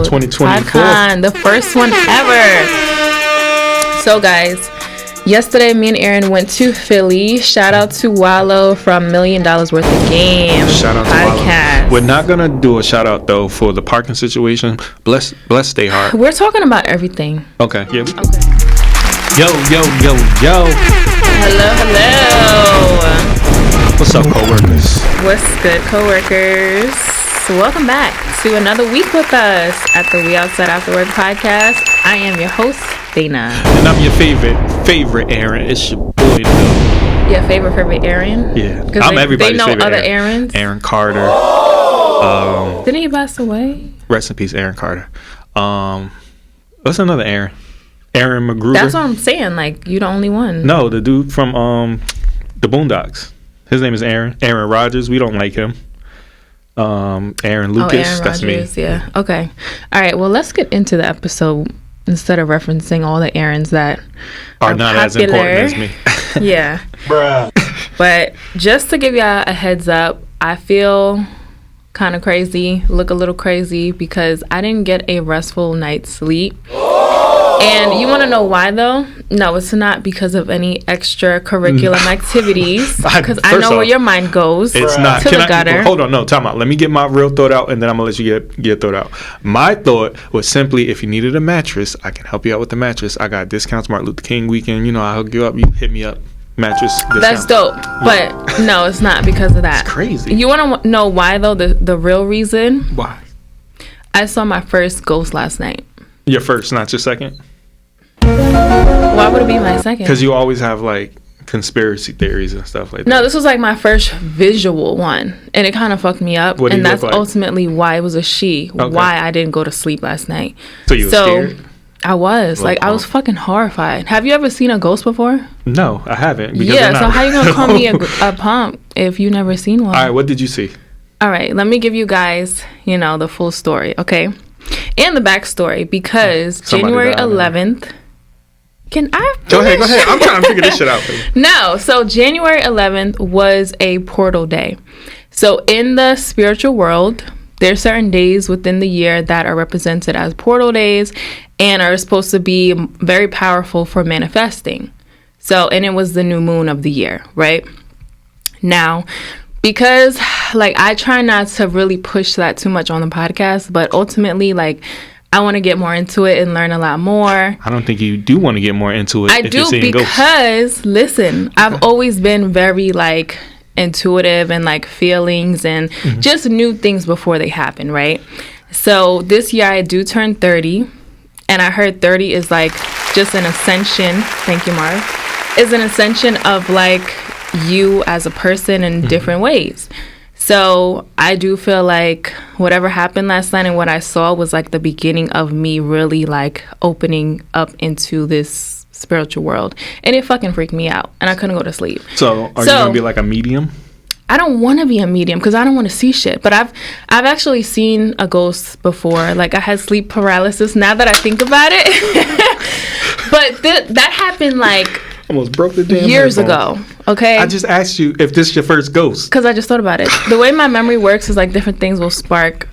Untitled 2024. PodCon, the first one ever. So guys, yesterday me and Aaron went to Philly. Shout out to Wallo from $1 Million Worth of Game Shout out podcast. to Wallo. We're not gonna do a shout out though for the parking situation. Bless stay hard. We're talking about everything. Okay. Yeah. Okay. Yo. Hello. What's up, coworkers? What's good, coworkers? Welcome back to another week with us at the We Outside After Work podcast. I am your host, Dana. And I'm your favorite Aaron. It's your boy, though. Your favorite Aaron? Yeah. I'm everybody's favorite. They know favorite other Aaron. Aarons? Aaron Carter. Didn't he pass away? Rest in peace, Aaron Carter. What's another Aaron? Aaron McGruber. That's what I'm saying. Like, you're the only one. No, the dude from the Boondocks. His name is Aaron. Aaron Rodgers. We don't like him. Aaron Lucas. Aaron That's Rodgers, me. Yeah. Okay. All right. Well, let's get into the episode instead of referencing all the Aarons that Are not as important as me. Yeah. Bruh. But just to give y'all a heads up, I feel kind of crazy, look a little crazy because I didn't get a restful night's sleep. And you want to know why, though? No, it's not because of any extracurricular activities. Because I know where your mind goes. It's not. To the gutter. Hold on, no, time out. Let me get my real thought out, and then I'm going to let you get your thought out. My thought was simply, if you needed a mattress, I can help you out with the mattress. I got discounts, Martin Luther King weekend. You know, I'll hook you up. You hit me up. Mattress discount. That's dope. But no, it's not because of that. It's crazy. You want to know why, though? The real reason? Why? I saw my first ghost last night. Your first, not your second? Why would it be my second? Because you always have like conspiracy theories and stuff like that. No, this was like my first visual one, and it kind of fucked me up. What did and he that's look like? ultimately why it was a she. Okay. Why I didn't go to sleep last night. So you were scared? I was I was fucking horrified. Have you ever seen a ghost before? No, I haven't. Yeah. So how you gonna call me a pump if you never seen one? All right. What did you see? All right. Let me give you guys, the full story, okay? And the backstory because January 11th. Can I finish? Go ahead. I'm trying to figure this shit out for you. No, so January 11th was a portal day. So in the spiritual world, there are certain days within the year that are represented as portal days and are supposed to be very powerful for manifesting. So, and it was the new moon of the year, right? Now, because I try not to really push that too much on the podcast, but ultimately I want to get more into it and learn a lot more. I don't think you do want to get more into it. I do because, listen, I've always been very intuitive and feelings and just new things before they happen, right? So this year I do turn 30, and I heard 30 is just an ascension. Thank you, Marv. Is an ascension of you as a person in different ways. So I do feel like whatever happened last night and what I saw was the beginning of me really opening up into this spiritual world. And it fucking freaked me out. And I couldn't go to sleep. So are you going to be a medium? I don't want to be a medium because I don't want to see shit. But I've actually seen a ghost before. I had sleep paralysis now that I think about it. But that happened almost broke the damn years headphone. ago. Okay. I just asked you if this is your first ghost. Because I just thought about it. The way my memory works is different things will spark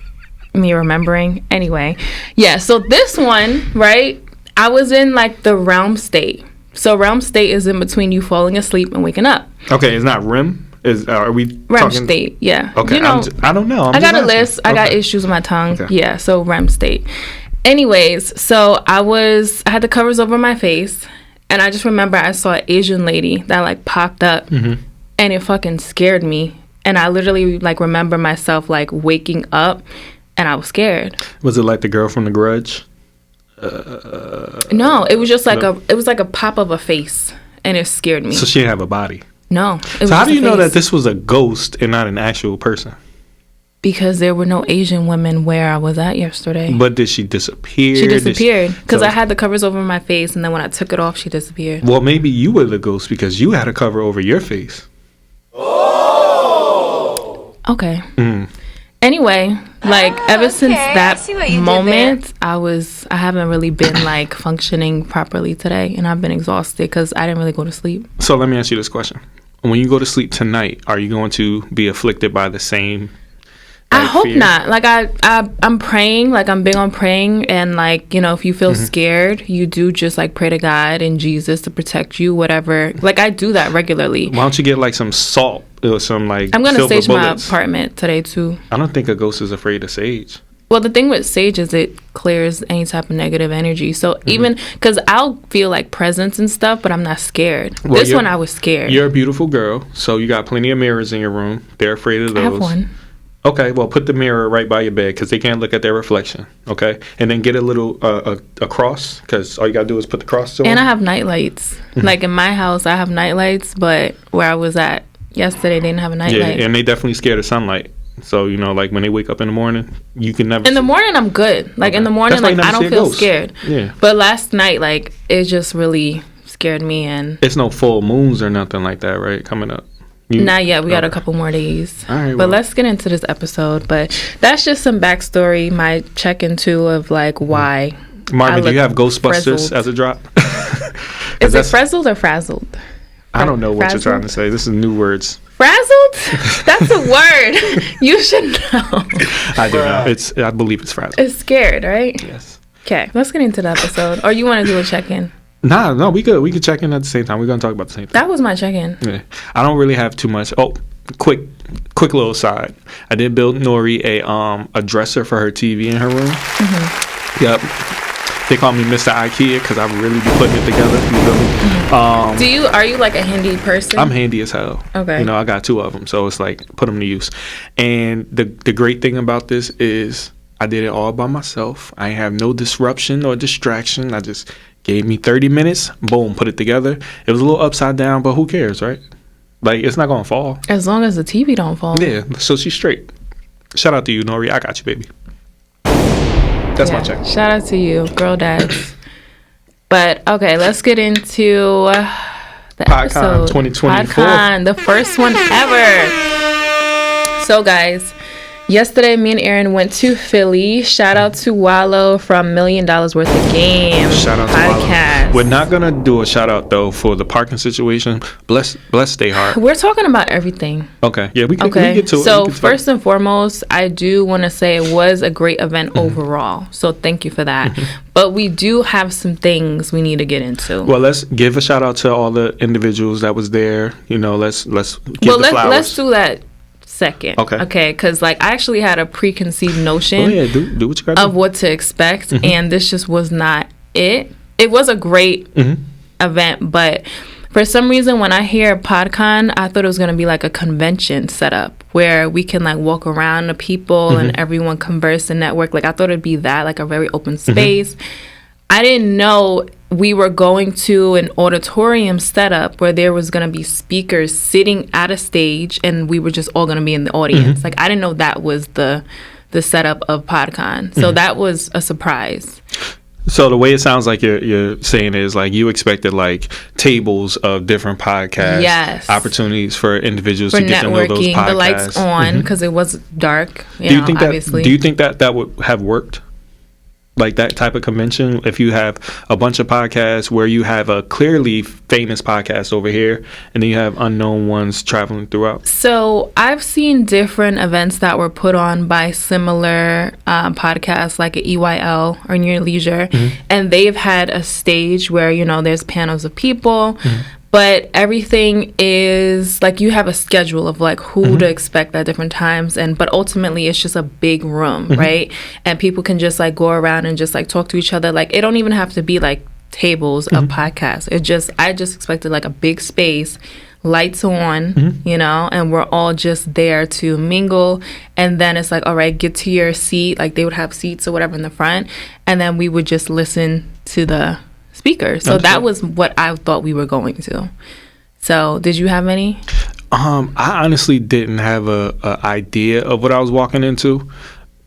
me remembering. Anyway, yeah. So this one, right? I was in the realm state. So realm state is in between you falling asleep and waking up. Okay, it's not REM. Are we REM talking? state? Yeah. Okay. I don't know. I got a list. I got issues with my tongue. Okay. Yeah. So REM state. Anyways, so I had the covers over my face. And I just remember I saw an Asian lady that popped up and it fucking scared me. And I literally remember myself waking up and I was scared. Was it like the girl from The Grudge? No, it was just it was like a pop of a face and it scared me. So she didn't have a body? No. So how do you know that this was a ghost and not an actual person? Because there were no Asian women where I was at yesterday. But did she disappear? She disappeared because I had the covers over my face, and then when I took it off, she disappeared. Well, maybe you were the ghost because you had a cover over your face. Oh. Okay. Anyway, ever since that moment, I haven't really been functioning properly today, and I've been exhausted because I didn't really go to sleep. So let me ask you this question: when you go to sleep tonight, are you going to be afflicted by the same I hope not. Like I'm praying. Like I'm big on praying, and like if you feel scared, you do just like pray to God and Jesus to protect you. Whatever. Like I do that regularly. Why don't you get like some salt or some like? I'm gonna sage bullets. my apartment today too. I don't think a ghost is afraid of sage. Well, the thing with sage is it clears any type of negative energy. So even because I'll feel like presence and stuff, but I'm not scared. Well, this one I was scared. You're a beautiful girl, so you got plenty of mirrors in your room. They're afraid of those. I have one. Okay, well, put the mirror right by your bed because they can't look at their reflection. Okay, and then get a little a cross because all you gotta do is put the cross on. And I have night lights. Like in my house, I have night lights, but where I was at yesterday, they didn't have a night light. Yeah, and they definitely scared of sunlight. So like when they wake up in the morning, you can never. In the morning, I'm good. Like in the morning, like I don't feel scared. Yeah. But last night, like it just really scared me, and it's no full moons or nothing like that, right? Coming up. Not yet. We got a couple more days. All right. But let's get into this episode. But that's just some backstory, my check-in too of like why. Marvin, do you have Ghostbusters as a drop? Is it frazzled or frazzled? I don't know what you're trying to say. This is new words. Frazzled? That's a word. You should know. I do know. I believe it's frazzled. It's scared, right? Yes. Okay, let's get into the episode. Or you want to do a check-in? No, we could check in at the same time. We're gonna talk about the same thing. That was my check-in. Yeah, I don't really have too much. Oh, quick little side. I did build Nori a dresser for her TV in her room. Yep. They call me Mr. IKEA because I really be putting it together. You feel me? Are you like a handy person? I'm handy as hell. Okay. I got 2 of them, so it's like put them to use. And the great thing about this is I did it all by myself. I have no disruption or distraction. I just gave me 30 minutes. Boom, put it together. It was a little upside down, but who cares, right? Like it's not gonna fall. As long as the TV don't fall. Yeah. So she's straight. Shout out to you, Nori. I got you, baby. That's my check. Shout out to you, girl dads. But okay, let's get into the PodCon episode. 2024. PodCon, the first one ever. So guys, yesterday me and Aaron went to Philly. Shout out to Wallo from $1 Million Worth of Game. Shout out podcast. to Wallo. We're not gonna do a shout out though for the parking situation. Bless Stay Hard. We're talking about everything. Okay. Yeah, we get to it. So first and foremost, I do want to say it was a great event overall. So thank you for that. But we do have some things we need to get into. Well, let's give a shout out to all the individuals that was there. Let's give the flowers. Let's do that second. Okay, because like I actually had a preconceived notion do what you gotta of what to expect, and this just was not it. It was a great event, but for some reason when I hear PodCon, I thought it was going to be like a convention setup where we can like walk around the people and everyone converse and network. Like I thought it'd be that, like a very open space. I didn't know we were going to an auditorium setup where there was going to be speakers sitting at a stage and we were just all going to be in the audience. Like I didn't know that was the setup of PodCon. So that was a surprise. So the way it sounds like you're saying is like you expected like tables of different podcasts, opportunities for individuals to get to know those podcasts. The lights on because it was dark. Do you think that would have worked? Like that type of convention, if you have a bunch of podcasts where you have a clearly famous podcast over here and then you have unknown ones traveling throughout? So I've seen different events that were put on by similar podcasts like EYL or Near Leisure, and they've had a stage where, there's panels of people. But everything is like you have a schedule of like who to expect at different times, but ultimately it's just a big room, right? And people can just like go around and just like talk to each other. Like it don't even have to be like tables of podcasts. I just expected like a big space, lights on, and we're all just there to mingle. And then it's like, all right, get to your seat. Like they would have seats or whatever in the front, and then we would just listen to the speaker. So that was what I thought we were going to. So did you have any? I honestly didn't have a idea of what I was walking into.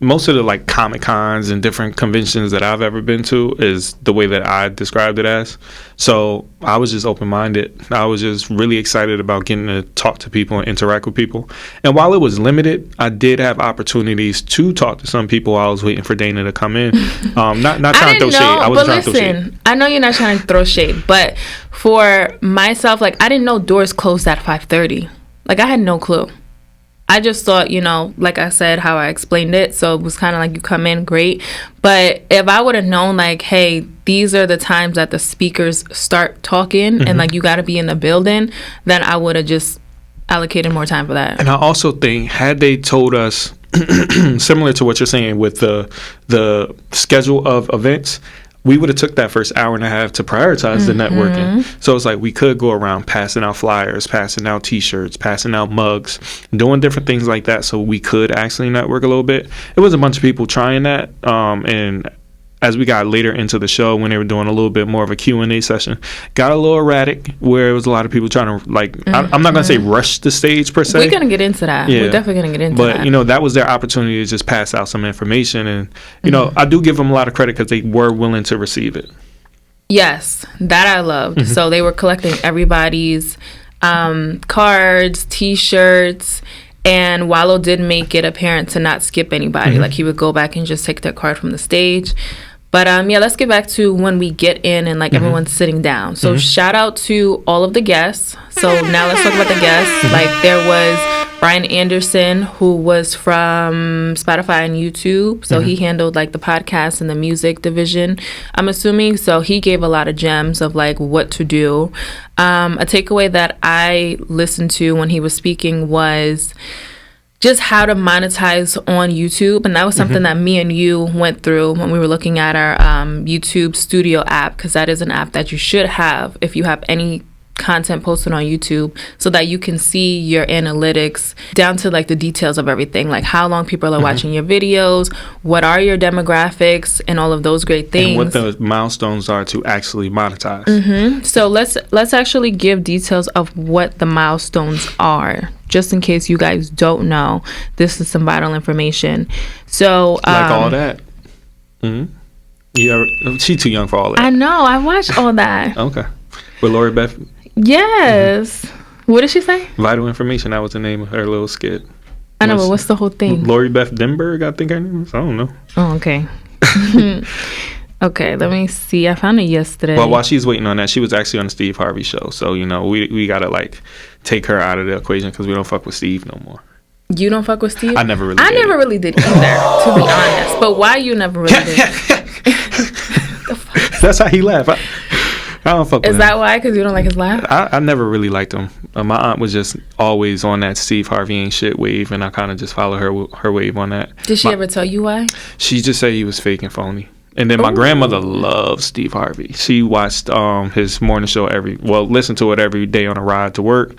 Most of the like Comic Cons and different conventions that I've ever been to is the way that I described it as. So I was just open-minded. I was just really excited about getting to talk to people and interact with people. And while it was limited, I did have opportunities to talk to some people while I was waiting for Dana to come in. Not trying to throw shade. I wasn't trying to throw shade. I know you're not trying to throw shade, but for myself, like I didn't know doors closed at 5:30. Like I had no clue. I just thought, like I said, how I explained it. So it was kind of like you come in, great. But if I would have known, like, hey, these are the times that the speakers start talking and, like, you got to be in the building, then I would have just allocated more time for that. And I also think, had they told us, similar to what you're saying with the schedule of events, we would have took that first hour and a half to prioritize the networking. So it's like we could go around passing out flyers, passing out T-shirts, passing out mugs, doing different things like that, so we could actually network a little bit. It was a bunch of people trying that, and as we got later into the show, when they were doing a little bit more of a Q&A session, got a little erratic, where it was a lot of people trying to, like, I'm not going to say rush the stage per se. We're going to get into that. Yeah. We're definitely going to get into that. But, that was their opportunity to just pass out some information. And, I do give them a lot of credit because they were willing to receive it. Yes, that I loved. So they were collecting everybody's cards, T-shirts, and Wallo did make it apparent to not skip anybody. Like, he would go back and just take their card from the stage. But let's get back to when we get in and, like, everyone's sitting down. So shout out to all of the guests. So now let's talk about the guests. Like, there was Brian Anderson, who was from Spotify and YouTube. So he handled, like, the podcast and the music division, I'm assuming. So he gave a lot of gems of, like, what to do. A takeaway that I listened to when he was speaking was just how to monetize on YouTube. And that was something that me and you went through when we were looking at our YouTube Studio app, because that is an app that you should have if you have any content posted on YouTube, so that you can see your analytics down to, like, the details of everything, like how long people are watching your videos, what are your demographics, and all of those great things, and what the milestones are to actually monetize. So let's actually give details of what the milestones are, just in case you guys don't know. This is some vital information. So like all that. Yeah, she's too young for all that. I know, I watched all that. Okay. With Lori Beth. Yes. What did she say? Vital Information. That was the name of her little skit. I know, but what's the whole thing? Lori Beth Denberg, I think her name is. I don't know. Oh, okay. Okay, let me see. I found it yesterday. Well, while she's waiting on that, she was actually on the Steve Harvey show. So, we got to, like, take her out of the equation because we don't fuck with Steve no more. You don't fuck with Steve? I never really did either, to be honest. But why you never really did? That's how he laughed. I don't fuck with him. Is that why? Because you don't like his laugh? I never really liked him. My aunt was just always on that Steve Harvey ain't shit wave, and I kind of just followed her wave on that. Did she ever tell you why? She just said he was fake and phony. And then my grandmother loves Steve Harvey. She watched his morning show listened to it every day on a ride to work.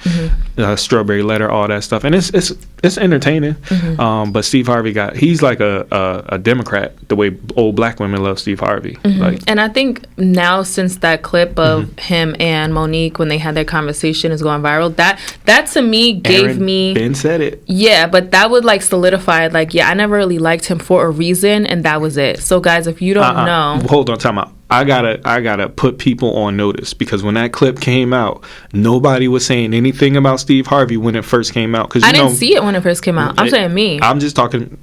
Strawberry Letter, all that stuff, and it's entertaining. But Steve Harvey he's like a Democrat, the way old black women love Steve Harvey. Like, and I think now, since that clip of him and Monique when they had their conversation is going viral, that to me gave me Ben said it. Yeah, but that would, like, solidify, like, I never really liked him for a reason, and that was it. So guys, if you don't know, hold on, time out. I gotta put people on notice, because when that clip came out, nobody was saying anything about Steve Harvey when it first came out. Because I didn't see it when it first came out. I'm saying me. I'm just talking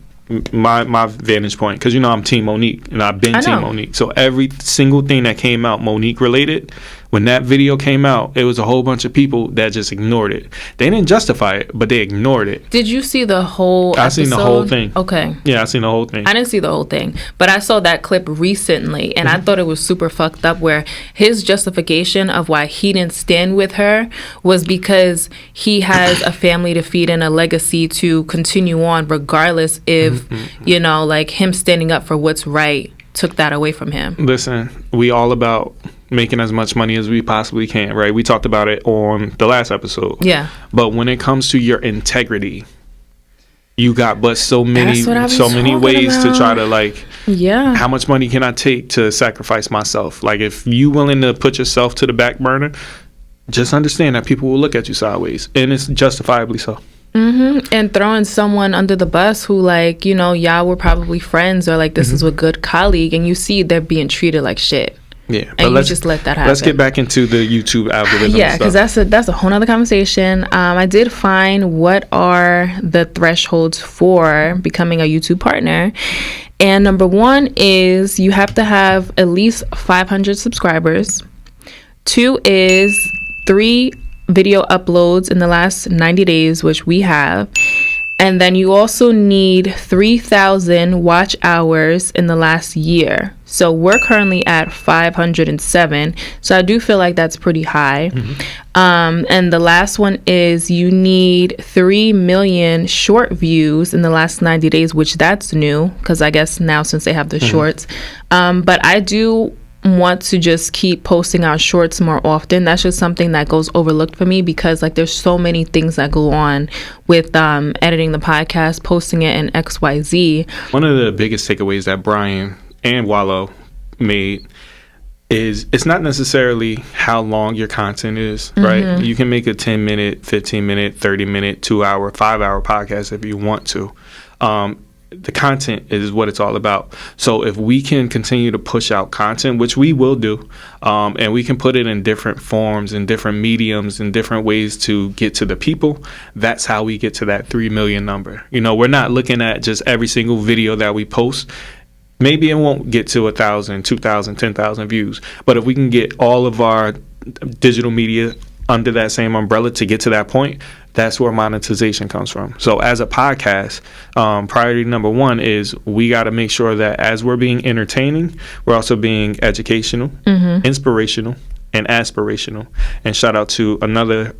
my vantage point, because I'm Team Monique, and I've been Team Monique. So every single thing that came out Monique related, when that video came out, it was a whole bunch of people that just ignored it. They didn't justify it, but they ignored it. Did you see the whole episode? I seen the whole thing. Okay. Yeah, I seen the whole thing. I didn't see the whole thing, but I saw that clip recently, and I thought it was super fucked up, where his justification of why he didn't stand with her was because he has a family to feed and a legacy to continue on, regardless if, like, him standing up for what's right took that away from him. Listen, we all about making as much money as we possibly can, right? We talked about it on the last episode. Yeah. But when it comes to your integrity, you got but so many ways to try to, like, how much money can I take to sacrifice myself? Like, if you willing to put yourself to the back burner, just understand that people will look at you sideways, and it's justifiably so. And throwing someone under the bus who, like, y'all were probably friends, or, like, this is a good colleague, and you see they're being treated like shit. Yeah, and you just let that happen. Let's get back into the YouTube algorithm. Yeah, because that's a whole nother conversation. I did find what are the thresholds for becoming a YouTube partner. And number one is you have to have at least 500 subscribers. 2 is 3 video uploads in the last 90 days, which we have. And then you also need 3,000 watch hours in the last year. So we're currently at 507. So I do feel like that's pretty high. And the last one is you need 3 million short views in the last 90 days, which that's new because I guess now since they have the shorts. But I do want to just keep posting out shorts more often. That's just something that goes overlooked for me because like there's so many things that go on with editing the podcast, posting it, and XYZ. One of the biggest takeaways that Brian and Wallo made is it's not necessarily how long your content is, right? You can make a 10-minute, 15-minute, 30-minute, 2-hour, 5-hour podcast if you want to. The content is what it's all about. So if we can continue to push out content, which we will do, and we can put it in different forms and different mediums and different ways to get to the people, that's how we get to that 3 million number. You know, we're not looking at just every single video that we post. Maybe it won't get to 1,000, 2,000, 10,000 views. But if we can get all of our digital media under that same umbrella to get to that point, that's where monetization comes from. So as a podcast, priority number one is we got to make sure that as we're being entertaining, we're also being educational, inspirational, and aspirational. And shout out to another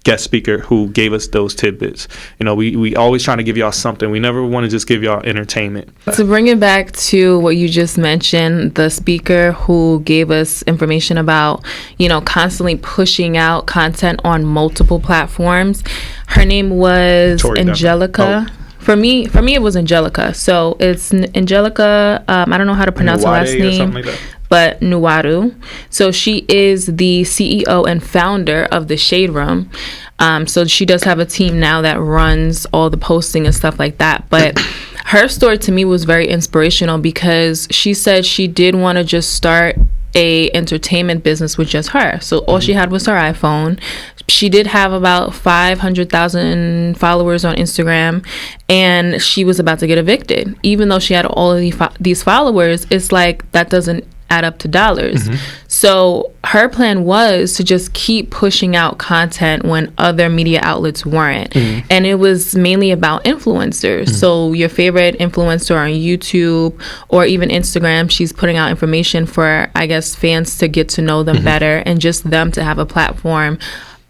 guest speaker who gave us those tidbits. You know, we always trying to give y'all something. We never want to just give y'all entertainment. To bring it back to what you just mentioned, the speaker who gave us information about, you know, constantly pushing out content on multiple platforms, her name was Tori Angelica. Oh. For me, it was Angelica. So it's Angelica. I don't know how to pronounce her last name. Like but Nuwaru. So she is the CEO and founder of the Shade Room. So she does have a team now that runs all the posting and stuff like that. But her story to me was very inspirational because she said she did want to just start a entertainment business with just her. So all she had was her iPhone. She did have about 500,000 followers on Instagram, and she was about to get evicted. Even though she had all of these followers, it's like that doesn't add up to dollars. So her plan was to just keep pushing out content when other media outlets weren't. And it was mainly about influencers. So your favorite influencer on YouTube or even Instagram, she's putting out information for, I guess, fans to get to know them better and just them to have a platform,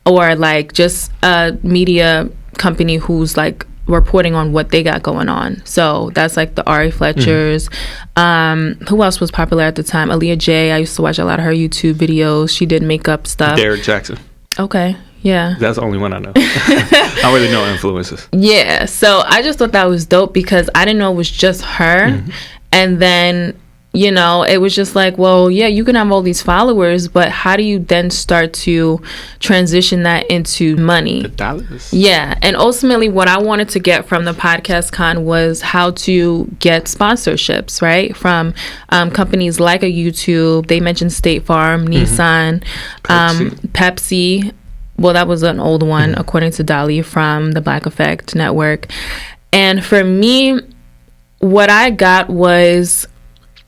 or like just a media company who's like reporting on what they got going on. So that's like the Ari Fletchers. Who else was popular at the time? Aaliyah J. I used to watch a lot of her YouTube videos. She did makeup stuff. Derek Jackson. Okay. Yeah. That's the only one I know. I don't really know influencers. Yeah. So I just thought that was dope because I didn't know it was just her. And then, you know, it was just like, well, yeah, you can have all these followers, but how do you then start to transition that into money? The dollars. Yeah. And ultimately what I wanted to get from the podcast con was how to get sponsorships, right? From companies like a YouTube. They mentioned State Farm, Nissan, Pepsi. Well, that was an old one, according to Dolly from the Black Effect Network. And for me, what I got was,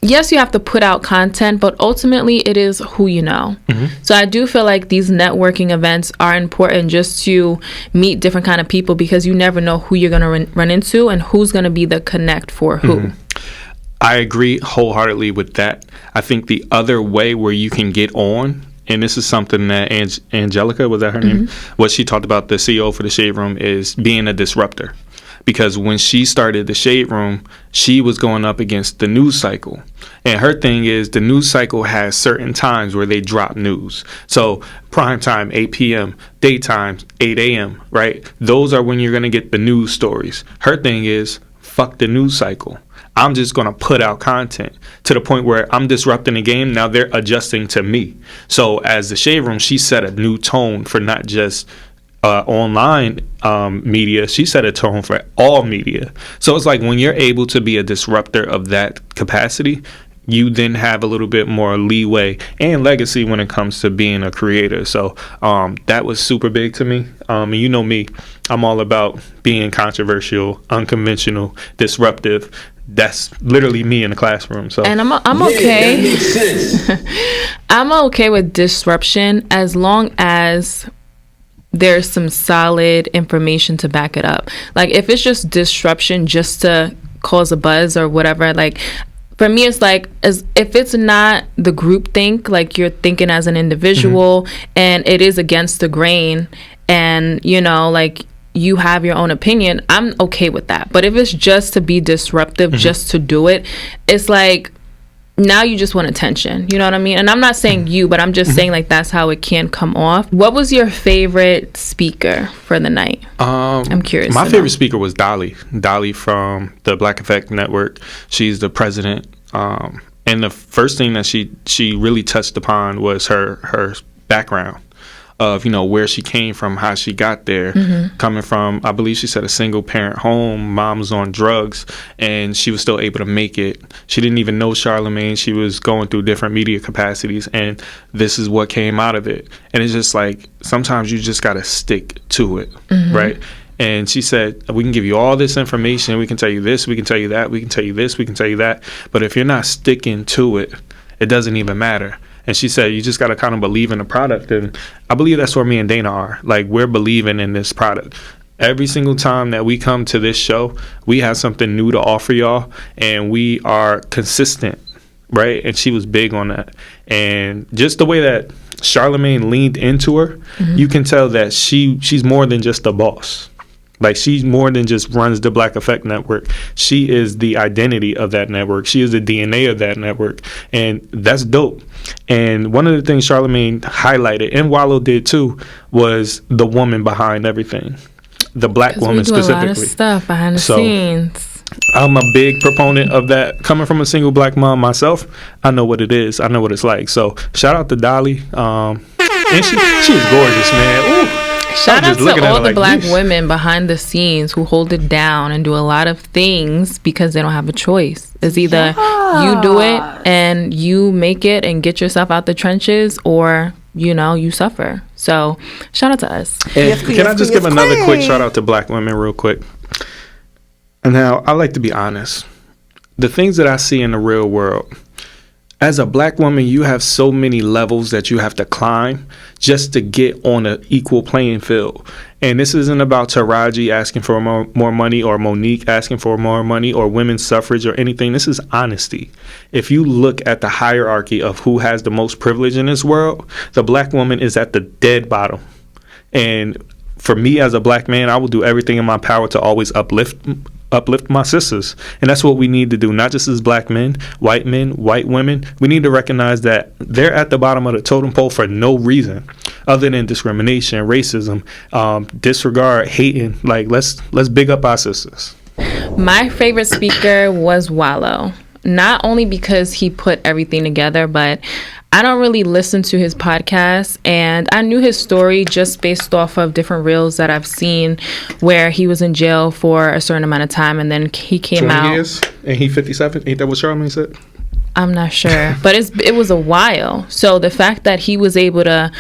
yes, you have to put out content, but ultimately it is who you know. So I do feel like these networking events are important just to meet different kind of people because you never know who you're going to run into and who's going to be the connect for who. I agree wholeheartedly with that. I think the other way where you can get on, and this is something that Angelica, was that her name? What she talked about, the CEO for the Shade Room, is being a disruptor. Because when she started the Shade Room, she was going up against the news cycle. And her thing is the news cycle has certain times where they drop news. So prime time, 8 p.m., daytime, 8 a.m., right? Those are when you're going to get the news stories. Her thing is, fuck the news cycle. I'm just going to put out content to the point where I'm disrupting the game. Now they're adjusting to me. So as the Shade Room, she set a new tone for not just online media. She set a tone for all media. So it's like when you're able to be a disruptor of that capacity, you then have a little bit more leeway and legacy when it comes to being a creator. So that was super big to me. And you know me, I'm all about being controversial, unconventional, disruptive. That's literally me in the classroom. So, and I'm okay. Yeah, that makes sense. I'm okay with disruption as long as there's some solid information to back it up. Like, if it's just disruption just to cause a buzz or whatever, like, for me, it's like, as if it's not the group think, like you're thinking as an individual, and it is against the grain, and, you know, like, you have your own opinion, I'm okay with that. But if it's just to be disruptive, just to do it, it's like, now you just want attention. You know what I mean? And I'm not saying you, but I'm just saying, like, that's how it can come off. What was your favorite speaker for the night? I'm curious. My favorite speaker was Dolly. Dolly from the Black Effect Network. She's the president. And the first thing that she really touched upon was her background of, you know, where she came from, how she got there, coming from, I believe she said, a single parent home, mom was on drugs, and she was still able to make it. She didn't even know Charlemagne. She was going through different media capacities, and this is what came out of it. And it's just like, sometimes you just got to stick to it, right? And she said, we can give you all this information. We can tell you this. We can tell you that. We can tell you this. We can tell you that. But if you're not sticking to it, it doesn't even matter. And she said, you just got to kind of believe in the product. And I believe that's where me and Dana are. Like, we're believing in this product. Every single time that we come to this show, we have something new to offer y'all. And we are consistent, right? And she was big on that. And just the way that Charlemagne leaned into her, you can tell that she's more than just a boss. Like, she's more than just runs the Black Effect Network. She is the identity of that network. She is the DNA of that network. And that's dope. And one of the things Charlemagne highlighted, and Wallo did too, was the woman behind everything. The Black woman specifically. We do a lot of stuff behind the scenes. I'm a big proponent of that. Coming from a single Black mom myself, I know what it is. I know what it's like. So shout out to Dolly. And she's gorgeous, man. Ooh. Shout out to all the Black women behind the scenes who hold it down and do a lot of things because they don't have a choice. It's either you do it and you make it and get yourself out the trenches, or, you know, you suffer. So shout out to us. Can I just give another quick shout out to Black women real quick? And now, I like to be honest. The things that I see in the real world, as a Black woman, you have so many levels that you have to climb just to get on an equal playing field. And this isn't about Taraji asking for more money, or Monique asking for more money, or women's suffrage or anything. This is honesty. If you look at the hierarchy of who has the most privilege in this world, the Black woman is at the dead bottom. And for me as a Black man, I will do everything in my power to always uplift my sisters. And that's what we need to do, not just as Black men, white women. We need to recognize that they're at the bottom of the totem pole for no reason other than discrimination, racism, disregard, hating. Like, let's big up our sisters. My favorite speaker was Wallo. Not only because he put everything together, but I don't really listen to his podcast, and I knew his story just based off of different reels that I've seen where he was in jail for a certain amount of time, and then he came 20 out. years? And he 57? Ain't that what Charlemagne said? I'm not sure, but it was a while. So the fact that he was able to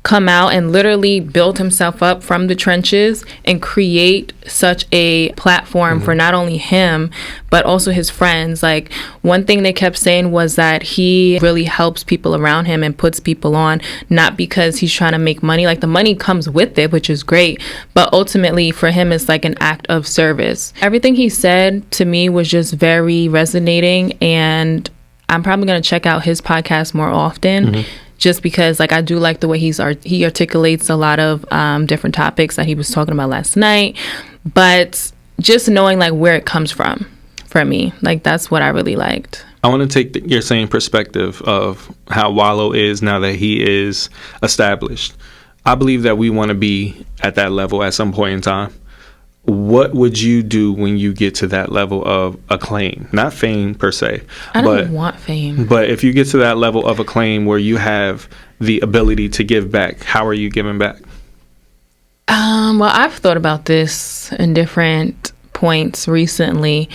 come out and literally build himself up from the trenches and create such a platform for not only him but also his friends. Like, one thing they kept saying was that he really helps people around him and puts people on, not because he's trying to make money. Like, the money comes with it, which is great, but ultimately for him it's like an act of service. Everything he said to me was just very resonating, and I'm probably going to check out his podcast more often. Just because, like, I do like the way he articulates a lot of different topics that he was talking about last night. But just knowing, like, where it comes from for me, like, that's what I really liked. I want to take your same perspective of how Wallo is now that he is established. I believe that we want to be at that level at some point in time. What would you do when you get to that level of acclaim? Not fame per se. I don't want fame. But if you get to that level of acclaim where you have the ability to give back, how are you giving back? Well, I've thought about this in different points recently.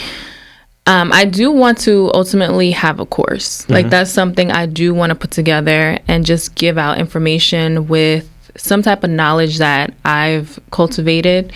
I do want to ultimately have a course. Like, that's something I do want to put together and just give out information with some type of knowledge that I've cultivated.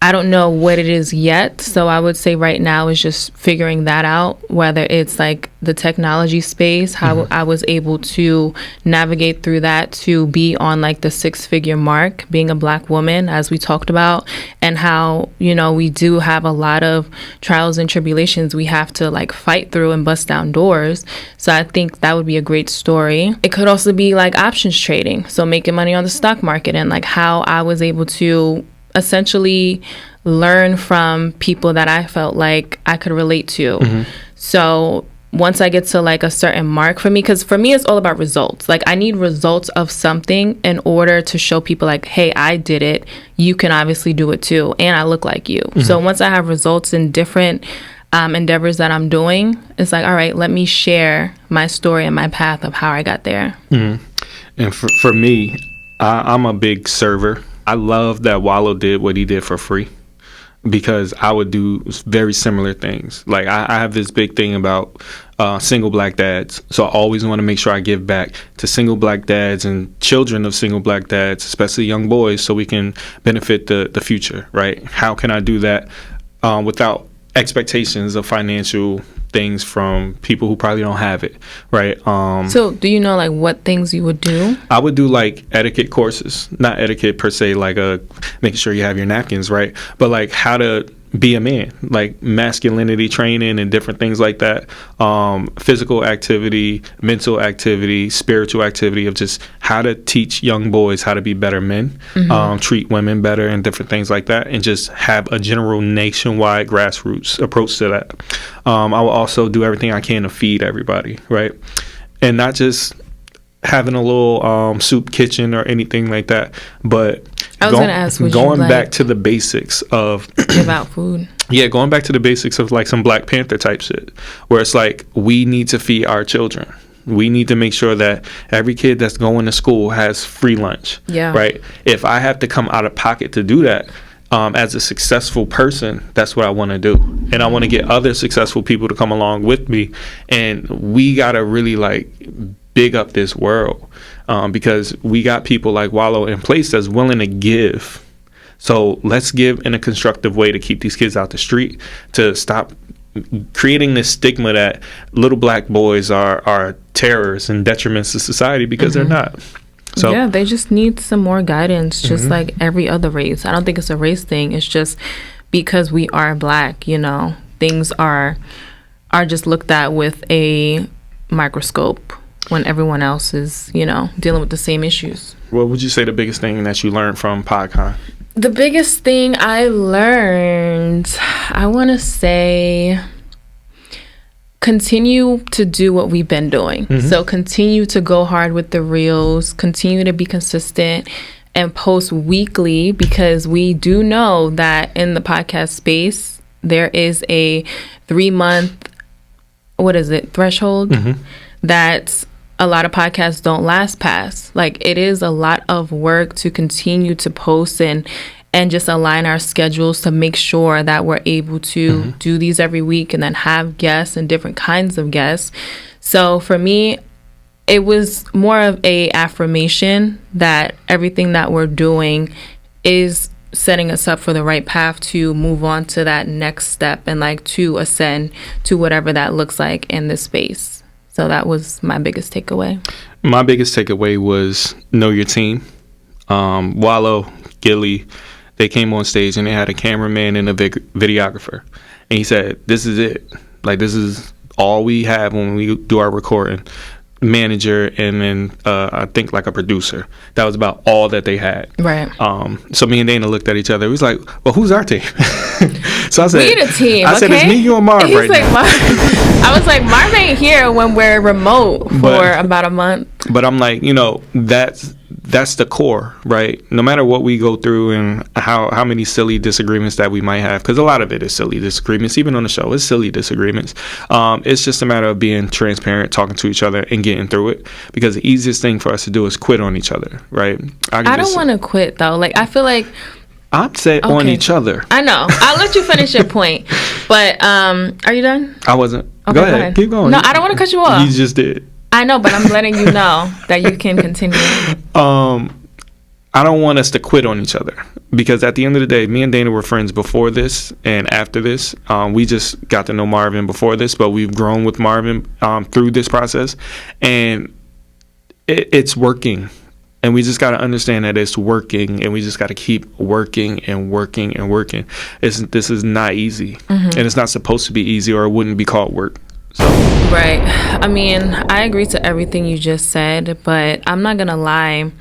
I don't know what it is yet. So I would say right now is just figuring that out, whether it's like the technology space, how I was able to navigate through that to be on like the 6-figure mark, being a Black woman, as we talked about, and how, you know, we do have a lot of trials and tribulations we have to like fight through and bust down doors. So I think that would be a great story. It could also be like options trading. So making money on the stock market and like how I was able to essentially learn from people that I felt like I could relate to. So once I get to like a certain mark for me, because for me, it's all about results. Like I need results of something in order to show people like, hey, I did it. You can obviously do it too. And I look like you. So once I have results in different endeavors that I'm doing, it's like, all right, let me share my story and my path of how I got there. And for me, I'm a big server. I love that Wallo did what he did for free, because I would do very similar things. Like I have this big thing about single Black dads. So I always want to make sure I give back to single Black dads and children of single Black dads, especially young boys, so we can benefit the future, right? How can I do that without expectations of financial things from people who probably don't have it, right? So do you know like what things you would do? I would do like etiquette courses, not etiquette per se, like making sure you have your napkins, right? But like how to be a man, like masculinity training and different things like that. Physical activity, mental activity, spiritual activity, of just how to teach young boys how to be better men, treat women better and different things like that, and just have a general nationwide grassroots approach to that. I will also do everything I can to feed everybody, right? And not just having a little soup kitchen or anything like that, but I was going to ask, going back to the basics of give out food. Yeah, going back to the basics of like some Black Panther type shit, where it's like we need to feed our children. We need to make sure that every kid that's going to school has free lunch. Yeah. Right. If I have to come out of pocket to do that, as a successful person, that's what I want to do. And I want to get other successful people to come along with me. And we got to really like big up this world, because we got people like Wallo in place that's willing to give. So let's give in a constructive way to keep these kids out the street, to stop creating this stigma that little Black boys are terrors and detriments to society, because they're not. So yeah, they just need some more guidance, just like every other race. I don't think it's a race thing. It's just because we are Black, you know, things are just looked at with a microscope when everyone else is, you know, dealing with the same issues. What would you say the biggest thing that you learned from PodCon? The biggest thing I learned, I want to say, continue to do what we've been doing. So continue to go hard with the reels, continue to be consistent and post weekly, because we do know that in the podcast space, there is a 3-month, threshold that a lot of podcasts don't last past. Like, it is a lot of work to continue to post and just align our schedules to make sure that we're able to do these every week and then have guests and different kinds of guests. So for me, it was more of a affirmation that everything that we're doing is setting us up for the right path to move on to that next step and like to ascend to whatever that looks like in this space. So that was my biggest takeaway. My biggest takeaway was know your team. Wallo, Gilly, they came on stage and they had a cameraman and a videographer. And he said, this is it. Like, this is all we have when we do our recording. Manager and then I think like a producer. That was about all that they had. Right. So me and Dana looked at each other. We was like, well, who's our team? So I said, we need a team. I said, it's me, you, and Marv right now. I was like, Marv ain't here when we're remote for about a month. But I'm like, you know, that's the core, right? No matter what we go through and how many silly disagreements that we might have, because a lot of it is silly disagreements, even on the show, it's silly disagreements. It's just a matter of being transparent, talking to each other and getting through it, because the easiest thing for us to do is quit on each other, right? I don't want to quit, though. Like, I feel like I'm set on each other. I know. I'll let you finish your point. But are you done? I wasn't. Okay, go ahead. Keep going. No, I don't want to cut you off. You just did. I know, but I'm letting you know that you can continue. I don't want us to quit on each other, because at the end of the day, me and Dana were friends before this and after this. We just got to know Marvin before this, but we've grown with Marvin through this process, and it's working. And we just got to understand that it's working, and we just got to keep working and working and working. This is not easy, and it's not supposed to be easy, or it wouldn't be called work. So. Right. I mean, I agree to everything you just said, but I'm not going to lie.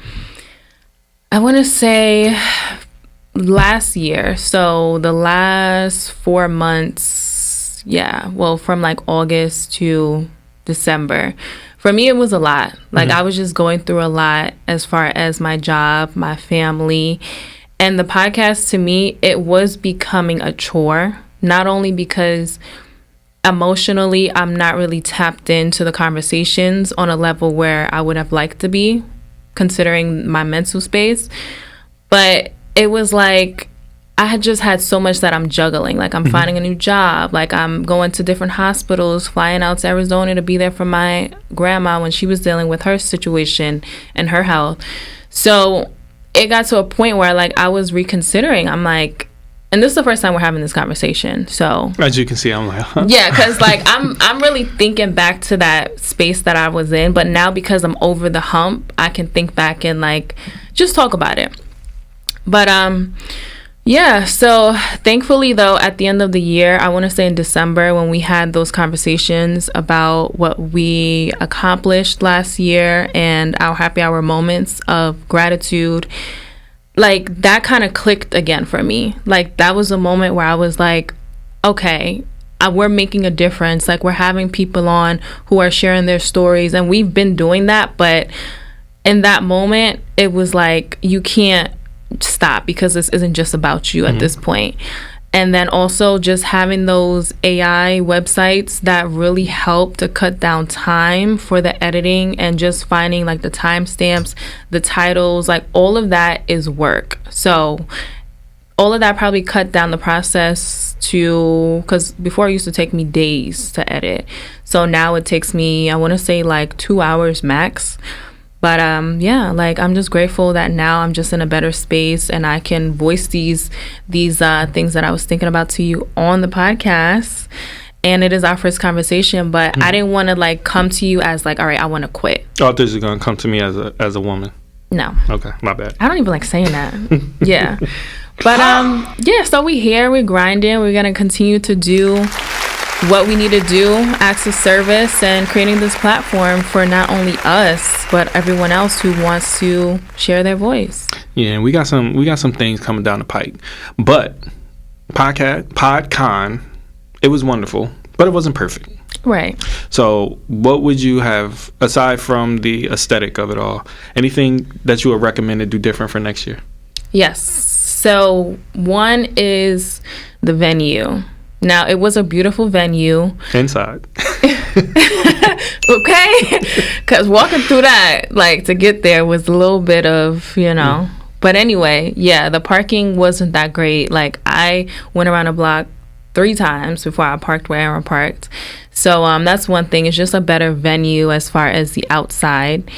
I want to say last year, so the last 4 months, from like August to December, for me it was a lot. Like I was just going through a lot as far as my job, my family, and the podcast. To me, it was becoming a chore, not only because emotionally I'm not really tapped into the conversations on a level where I would have liked to be, considering my mental space, but it was like I had just had so much that I'm juggling. Like I'm finding a new job, like I'm going to different hospitals, flying out to Arizona to be there for my grandma when she was dealing with her situation and her health. So it got to a point where like I was reconsidering. I'm like, and this is the first time we're having this conversation. So as you can see, I'm like, yeah, because like I'm really thinking back to that space that I was in. But now because I'm over the hump, I can think back and like just talk about it. But yeah. So thankfully, though, at the end of the year, I want to say in December, when we had those conversations about what we accomplished last year and our happy hour moments of gratitude, like that kind of clicked again for me. Like that was a moment where I was like, okay, we're making a difference. Like we're having people on who are sharing their stories, and we've been doing that. But in that moment, it was like, you can't stop, because this isn't just about you at this point. And then also just having those AI websites that really help to cut down time for the editing, and just finding like the timestamps, the titles, like all of that is work. So all of that probably cut down the process to, because before it used to take me days to edit. So now it takes me, I want to say like 2 hours max. But yeah, like I'm just grateful that now I'm just in a better space, and I can voice these things that I was thinking about to you on the podcast. And it is our first conversation, but I didn't want to like come to you as like, all right, I want to quit. Oh, I thought you were gonna come to me as a woman. No. Okay, my bad. I don't even like saying that. Yeah. But yeah, so we're grinding. We're gonna continue to do what we need to do, acts of service, and creating this platform for not only us but everyone else who wants to share their voice. Yeah, and we got some things coming down the pike. But PodCon, it was wonderful, but it wasn't perfect. Right. So what would you have, aside from the aesthetic of it all, anything that you would recommend to do different for next year? Yes. So one is the venue. Now, it was a beautiful venue. Inside. Okay? Because walking through that, like, to get there was a little bit of, But anyway, yeah, the parking wasn't that great. Like, I went around the block 3 times before I parked where Aaron parked. So that's one thing. It's just a better venue as far as the outside.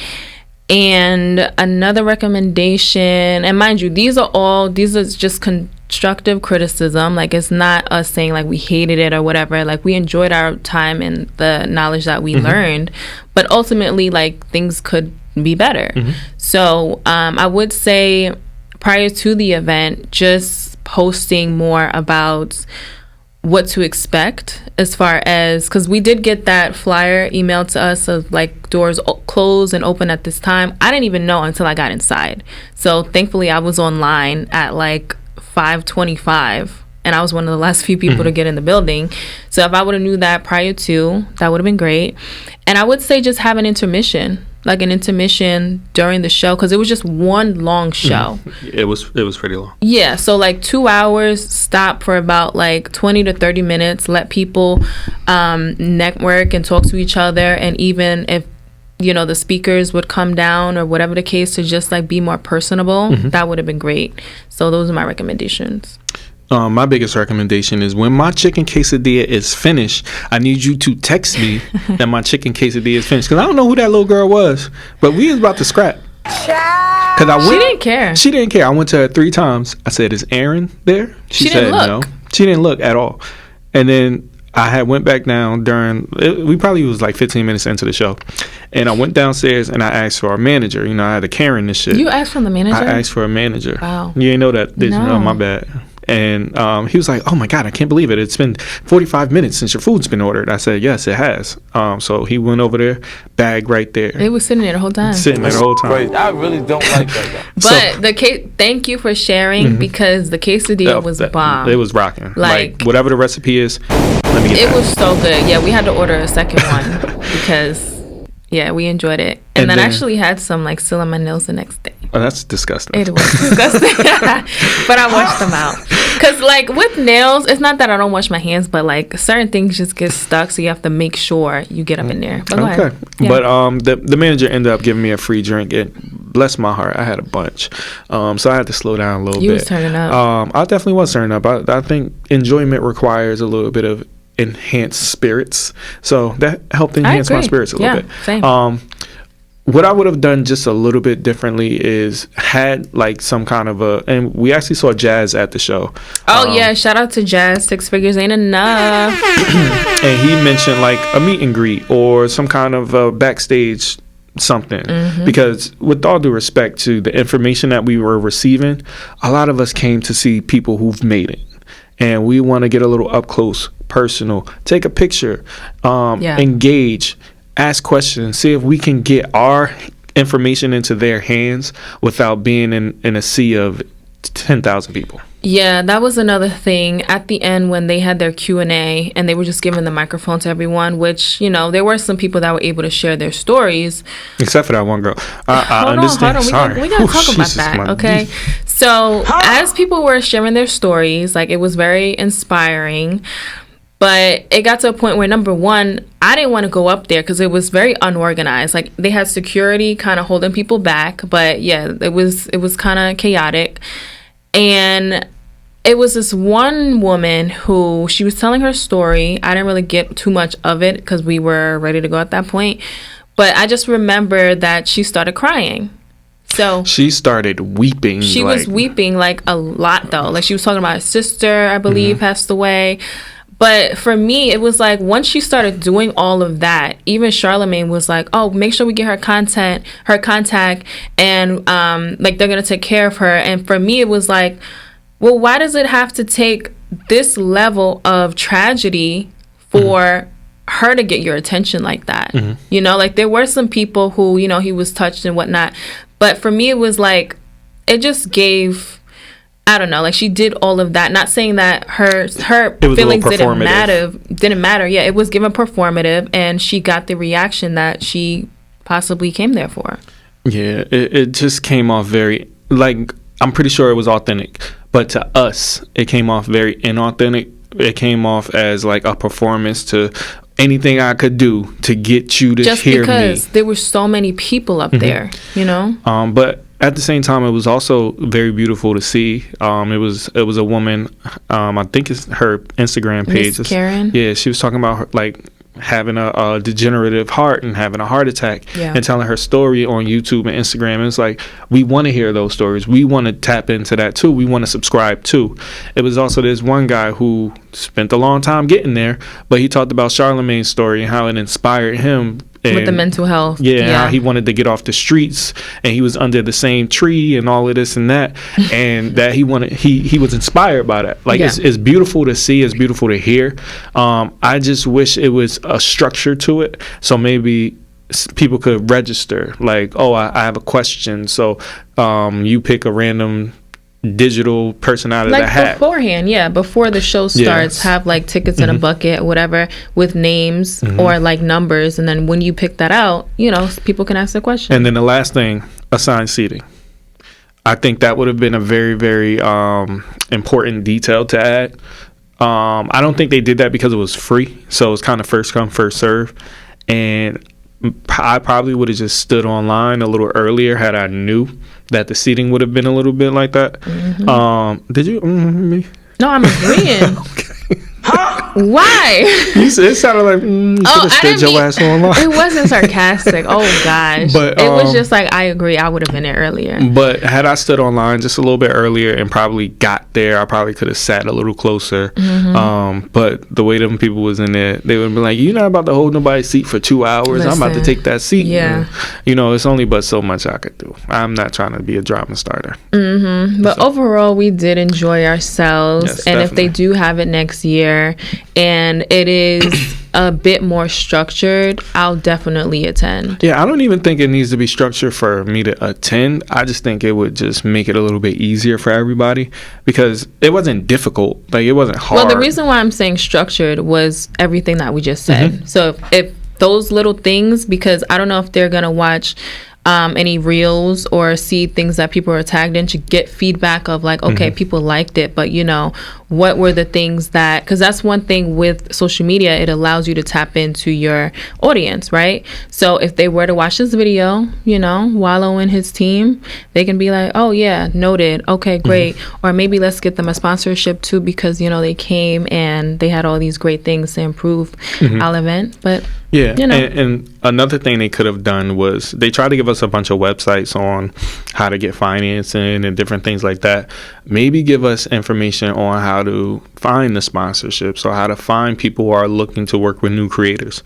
And another recommendation, and mind you, these are just constructive criticism. Like, it's not us saying like we hated it or whatever. Like, we enjoyed our time and the knowledge that we learned, but ultimately like things could be better. So I would say prior to the event, just posting more about what to expect, as far as, because we did get that flyer emailed to us of like doors close and open at this time. I didn't even know until I got inside. So thankfully I was online at like 5:25, and I was one of the last few people to get in the building. So if I would have knew that prior to, that would have been great. And I would say just have an intermission during the show, because it was just one long show. It was pretty long. Yeah, so like 2 hours, stop for about like 20 to 30 minutes, let people network and talk to each other, and even if the speakers would come down or whatever the case, to just like be more personable, that would have been great. So those are my recommendations. My biggest recommendation is, when my chicken quesadilla is finished, I need you to text me that my chicken quesadilla is finished, because I don't know who that little girl was, but we was about to scrap. Because She didn't care. She didn't care. I went to her 3 times. I said, "Is Aaron there?" She said didn't look. no. She didn't look at all. And then I had went back down we probably was like 15 minutes into the show. And I went downstairs and I asked for our manager. You know, I had to Karen this shit. You asked for the manager? I asked for a manager. Wow. You didn't know that, did you? No. Oh, my bad. And he was like, "Oh my God, I can't believe it. It's been 45 minutes since your food's been ordered." I said, "Yes, it has." So he went over there, bag right there. It was sitting there the whole time. Sitting there the whole time. Right. I really don't like that guy. But thank you for sharing because the quesadilla was bomb. It was rocking. Like whatever the recipe is, let me get it that. was so good. Yeah, we had to order a second one because we enjoyed it. And then actually had some like still on my nails the next day. Oh, that's disgusting. It was disgusting. But I washed them out. Because like with nails, it's not that I don't wash my hands, but like certain things just get stuck. So you have to make sure you get them in there. But go ahead. Yeah. But the manager ended up giving me a free drink. And bless my heart, I had a bunch. So I had to slow down a little bit. You was turning up. I definitely was turning up. I think enjoyment requires a little bit of enhanced spirits. So that helped enhance my spirits a little bit. Same. What I would have done just a little bit differently is had like some kind of and we actually saw Jazz at the show. Oh yeah, shout out to Jazz. 6 figures ain't enough. And he mentioned like a meet and greet or some kind of backstage something, because with all due respect to the information that we were receiving, a lot of us came to see people who've made it. And we want to get a little up close, personal, take a picture, engage, ask questions, see if we can get our information into their hands without being in a sea of 10,000 people. Yeah, that was another thing at the end when they had their Q&A and they were just giving the microphone to everyone, which, you know, there were some people that were able to share their stories. Except for that one girl. I understand. Hold on. We got to talk about that, okay? So as people were sharing their stories, like it was very inspiring. But it got to a point where, number one, I didn't want to go up there because it was very unorganized. Like they had security kind of holding people back. But yeah, it was kind of chaotic. And it was this one woman who she was telling her story. I didn't really get too much of it because we were ready to go at that point. But I just remember that she started crying. So she started weeping. She was weeping like a lot though. Like she was talking about her sister, I believe, passed away. But for me, it was like once she started doing all of that, even Charlamagne was like, "Oh, make sure we get her contact, and like they're gonna take care of her." And for me, it was like, well, why does it have to take this level of tragedy for her to get your attention like that? You know, like there were some people who, you know, he was touched and whatnot, but for me, it was like it just gave. I don't know, like she did all of that. Not saying that her feelings didn't matter. Yeah, it was given performative, and she got the reaction that she possibly came there for. Yeah, it just came off very, like, I'm pretty sure it was authentic, but to us, it came off very inauthentic. It came off as like a performance to anything I could do to get you to just hear me. Just because there were so many people up there, you know? But at the same time, it was also very beautiful to see. It was a woman. I think it's her Instagram page. Miss Karen. Yeah, she was talking about her, like having a degenerative heart and having a heart attack, and telling her story on YouTube and Instagram. And it's like we want to hear those stories. We want to tap into that too. We want to subscribe too. It was also this one guy who spent a long time getting there, but he talked about Charlamagne's story and how it inspired him. With the mental health. And how he wanted to get off the streets, and he was under the same tree and all of this and that, and that he was inspired by that. Like it's beautiful to see, it's beautiful to hear. I just wish it was a structure to it, so maybe people could register like, oh, I have a question, so you pick a random digital person out of the hat beforehand. Before the show starts, have like tickets in a bucket or whatever with names or like numbers, and then when you pick that out, you know, people can ask their question. And then the last thing, assigned seating. I think that would have been a very, very important detail to add. I don't think they did that because it was free, so it's kind of first come first serve, and I probably would have just stood online a little earlier had I knew that the seating would have been a little bit like that. Did you? Me? No, I'm agreeing. Why? It sounded like you could have stood your ass online. It wasn't sarcastic. Oh gosh, but it was just like, I agree. I would have been there earlier. But had I stood online just a little bit earlier and probably got there, I probably could have sat a little closer. But the way them people was in there, they would be like, "You're not about to hold nobody's seat for 2 hours. I'm about to take that seat." Yeah. And, it's only but so much I could do. I'm not trying to be a drama starter. But overall, we did enjoy ourselves. Yes, and definitely. if they do have it next year and it is a bit more structured, I'll definitely attend. Yeah, I don't even think it needs to be structured for me to attend. I just think it would just make it a little bit easier for everybody because it wasn't difficult. Like, it wasn't hard. Well, the reason why I'm saying structured was everything that we just said. So if those little things, because I don't know if they're going to watch any reels or see things that people are tagged in to get feedback of like, okay, people liked it, but what were the things that, because that's one thing with social media, it allows you to tap into your audience, right? So if they were to watch this video, Wallo and his team, they can be like, oh yeah, noted, okay, great. Or maybe let's get them a sponsorship too, because they came and they had all these great things to improve our event. But yeah, and another thing they could have done was they tried to give us a bunch of websites on how to get financing and different things like that. Maybe give us information on how to find the sponsorships or how to find people who are looking to work with new creators.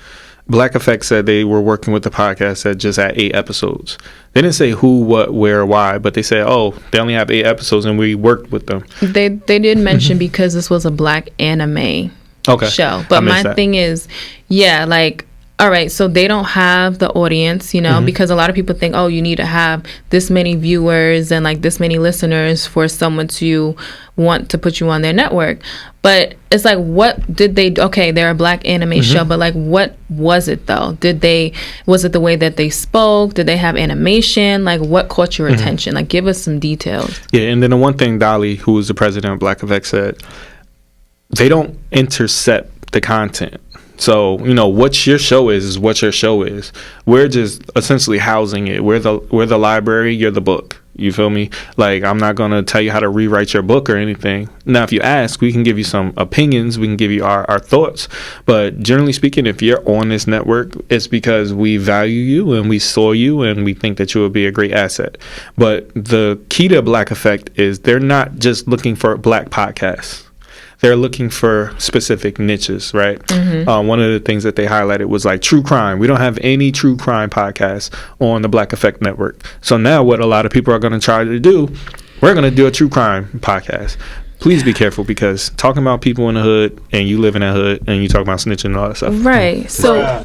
Black Effect said they were working with the podcast at just at 8 episodes. They didn't say who, what, where, why, but they said, oh, they only have 8 episodes and we worked with them. They did mention because this was a black anime show. But my thing is, all right, so they don't have the audience, because a lot of people think, oh, you need to have this many viewers and like this many listeners for someone to want to put you on their network. But it's like, what did they, okay, they're a black anime show, but like, what was it though? Was it the way that they spoke? Did they have animation? Like, what caught your attention? Like, give us some details. Yeah, and then the one thing Dolly, who was the president of Black Effect, said, they don't intercept the content. So, what your show is what your show is. We're just essentially housing it. We're the library, you're the book. You feel me? Like, I'm not going to tell you how to rewrite your book or anything. Now, if you ask, we can give you some opinions. We can give you our thoughts. But generally speaking, if you're on this network, it's because we value you and we saw you and we think that you would be a great asset. But the key to Black Effect is they're not just looking for black podcasts. They're looking for specific niches, right? One of the things that they highlighted was like true crime. We don't have any true crime podcasts on the Black Effect Network. So now what a lot of people are going to try to do, we're going to do a true crime podcast. Please be careful, because talking about people in the hood and you live in that hood and you talk about snitching and all that stuff. Right. So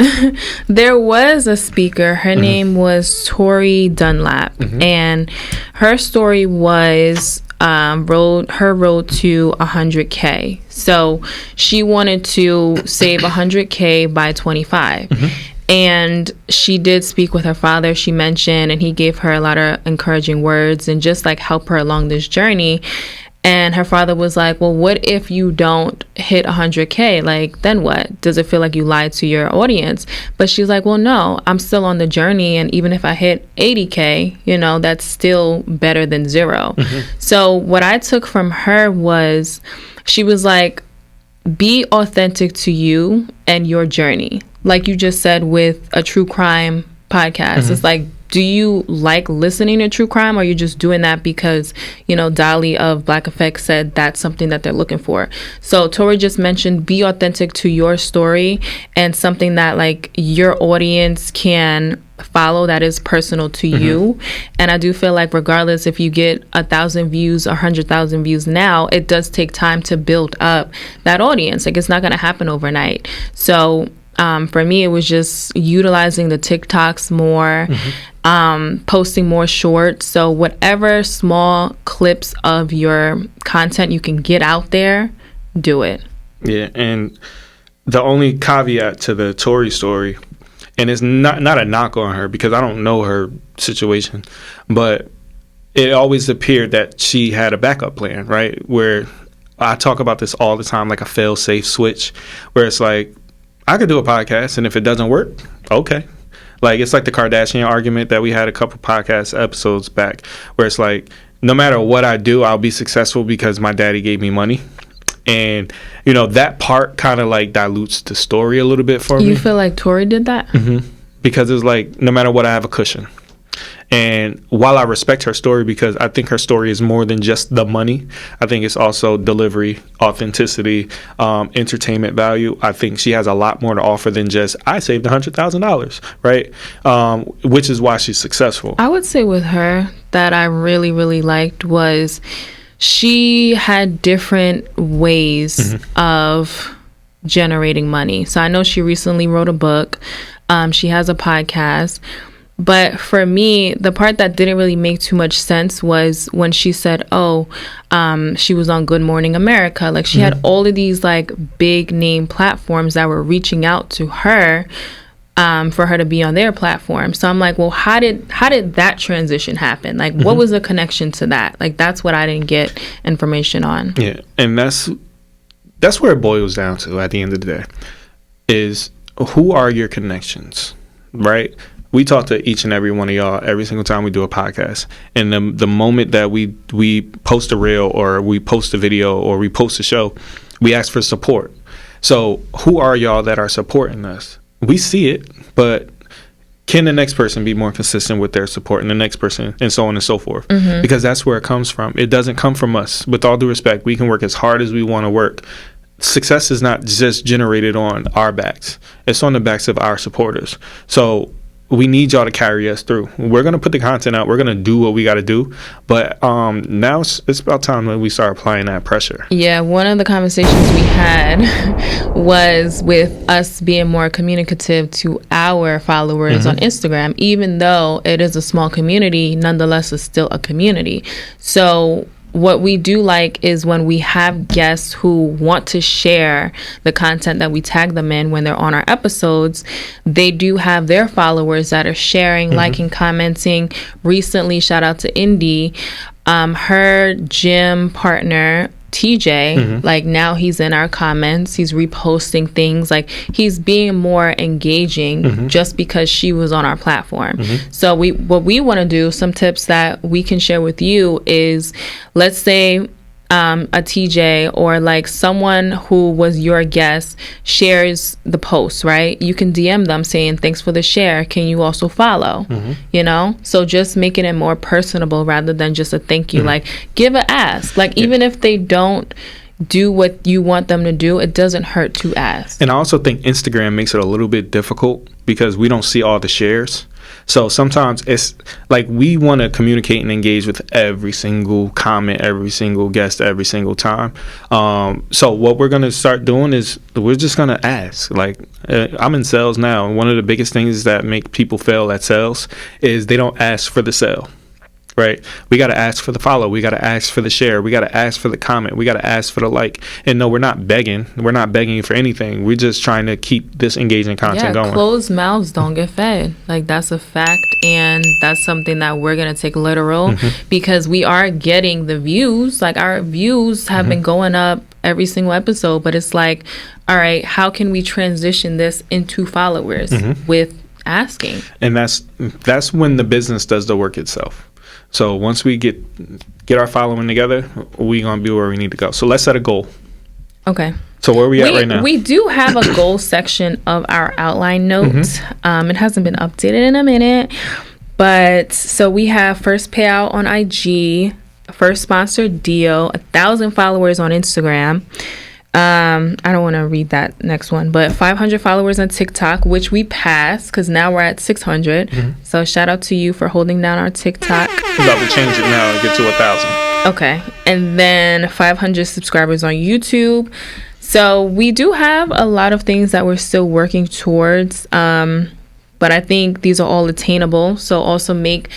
there was a speaker. Her name was Tori Dunlap. And her story was her road to 100K. So she wanted to save 100K by 25. And she did speak with her father, she mentioned, and he gave her a lot of encouraging words and just like help her along this journey. And her father was like, well, what if you don't hit 100K? Like, then what? Does it feel like you lied to your audience? But she's like, well, no, I'm still on the journey. And even if I hit 80K, that's still better than 0. So what I took from her was, she was like, be authentic to you and your journey. Like you just said with a true crime podcast. It's like, do you like listening to true crime, or are you just doing that because, Dolly of Black Effect said that's something that they're looking for? So Tori just mentioned, be authentic to your story and something that like your audience can follow, that is personal to you. And I do feel like regardless if you get 1,000 views or 100,000 views now, it does take time to build up that audience. Like, it's not going to happen overnight. So for me, it was just utilizing the TikToks more, posting more shorts. So whatever small clips of your content you can get out there, do it. Yeah, and the only caveat to the Tory story, and it's not a knock on her because I don't know her situation, but it always appeared that she had a backup plan, right? Where I talk about this all the time, like a fail-safe switch, where it's like, I could do a podcast, and if it doesn't work, okay. Like, it's like the Kardashian argument that we had a couple podcast episodes back, where it's like, no matter what I do, I'll be successful because my daddy gave me money. And, you know, that part kind of like dilutes the story a little bit for me. You feel like Tori did that? Mm-hmm. Because it's like, no matter what, I have a cushion. And while I respect her story, because I think her story is more than just the money, I think it's also delivery, authenticity, entertainment value. I think she has a lot more to offer than just, I saved $100,000, right? Which is why she's successful. I would say with her that I really, really liked was she had different ways of generating money. So I know she recently wrote a book. She has a podcast. But for me, the part that didn't really make too much sense was when she said, she was on Good Morning America. Like, she had all of these, like, big name platforms that were reaching out to her for her to be on their platform. So I'm like, well, how did that transition happen? Like, what was the connection to that? Like, that's what I didn't get information on. Yeah, and that's where it boils down to at the end of the day, is who are your connections, right? We talk to each and every one of y'all every single time we do a podcast. And the moment that we post a reel or we post a video or we post a show, we ask for support. So who are y'all that are supporting us? We see it, but can the next person be more consistent with their support and the next person, and so on and so forth? Because that's where it comes from. It doesn't come from us. With all due respect, we can work as hard as we want to work. Success is not just generated on our backs. It's on the backs of our supporters. So we need y'all to carry us through. We're going to put the content out. We're going to do what we got to do. But now it's about time that we start applying that pressure. Yeah, one of the conversations we had was with us being more communicative to our followers on Instagram. Even though it is a small community, nonetheless, it's still a community. So what we do like is when we have guests who want to share the content that we tag them in when they're on our episodes, they do have their followers that are sharing, liking, commenting. Recently, shout out to Indy, her gym partner, TJ, like now he's in our comments, he's reposting things, like he's being more engaging just because she was on our platform. So what we want to do, some tips that we can share with you is, let's say a TJ or like someone who was your guest shares the post, right? You can DM them saying, thanks for the share, can you also follow? You know, so just making it more personable rather than just a thank you. Like, give a ask. Like, even if they don't do what you want them to do, it doesn't hurt to ask. And I also think Instagram makes it a little bit difficult because we don't see all the shares. So sometimes it's like we want to communicate and engage with every single comment, every single guest, every single time. So what we're going to start doing is we're just going to ask. Like, I'm in sales now, and one of the biggest things that make people fail at sales is they don't ask for the sale. Right? We got to ask for the follow. We got to ask for the share. We got to ask for the comment. We got to ask for the like. And no, we're not begging. We're not begging for anything. We're just trying to keep this engaging content going. Closed mouths don't get fed. Like, that's a fact. And that's something that we're going to take literal because we are getting the views. Like, our views have been going up every single episode. But it's like, all right, how can we transition this into followers with asking? And that's when the business does the work itself. So once we get our following together, we're going to be where we need to go. So let's set a goal. Okay. So where are we at right now? We do have a goal section of our outline notes. It hasn't been updated in a minute. But so we have first payout on IG, first sponsored deal, 1,000 followers on Instagram. I don't want to read that next one, but 500 followers on TikTok, which we passed because now we're at 600. So shout out to you for holding down our TikTok. We're about to change it now and get to 1,000. Okay. And then 500 subscribers on YouTube. So we do have a lot of things that we're still working towards. But I think these are all attainable. So also make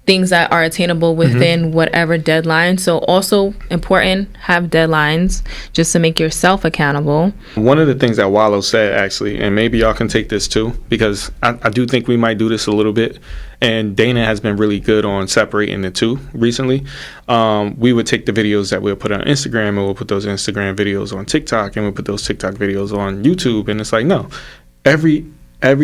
things that are attainable within whatever deadline. So also important, have deadlines just to make yourself accountable. One of the things that Wallo said, actually, and maybe y'all can take this too, because I do think we might do this a little bit, and Dana has been really good on separating the two recently. We would take the videos that we'll put on Instagram, and we'll put those Instagram videos on TikTok, and we'll put those TikTok videos on YouTube. And it's like, no, every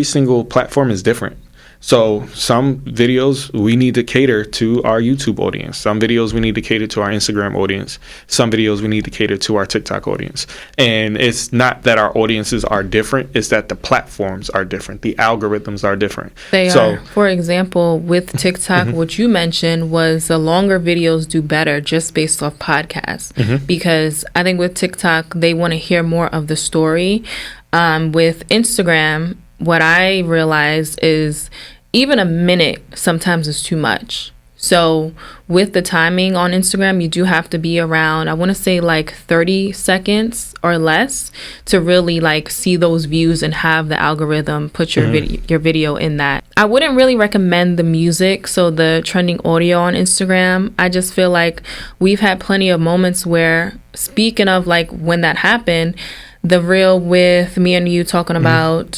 single platform is different. So some videos we need to cater to our YouTube audience. Some videos we need to cater to our Instagram audience. Some videos we need to cater to our TikTok audience. And it's not that our audiences are different. It's that the platforms are different. The algorithms are different. They are. For example, with TikTok, what you mentioned was the longer videos do better just based off podcasts. Because I think with TikTok, they want to hear more of the story. With Instagram, what I realized is even a minute sometimes is too much. So with the timing on Instagram, you do have to be around, I want to say like 30 seconds or less to really like see those views and have the algorithm put your video in that. I wouldn't really recommend the music, so the trending audio on Instagram. I just feel like we've had plenty of moments where, speaking of like when that happened, the reel with me and you talking about,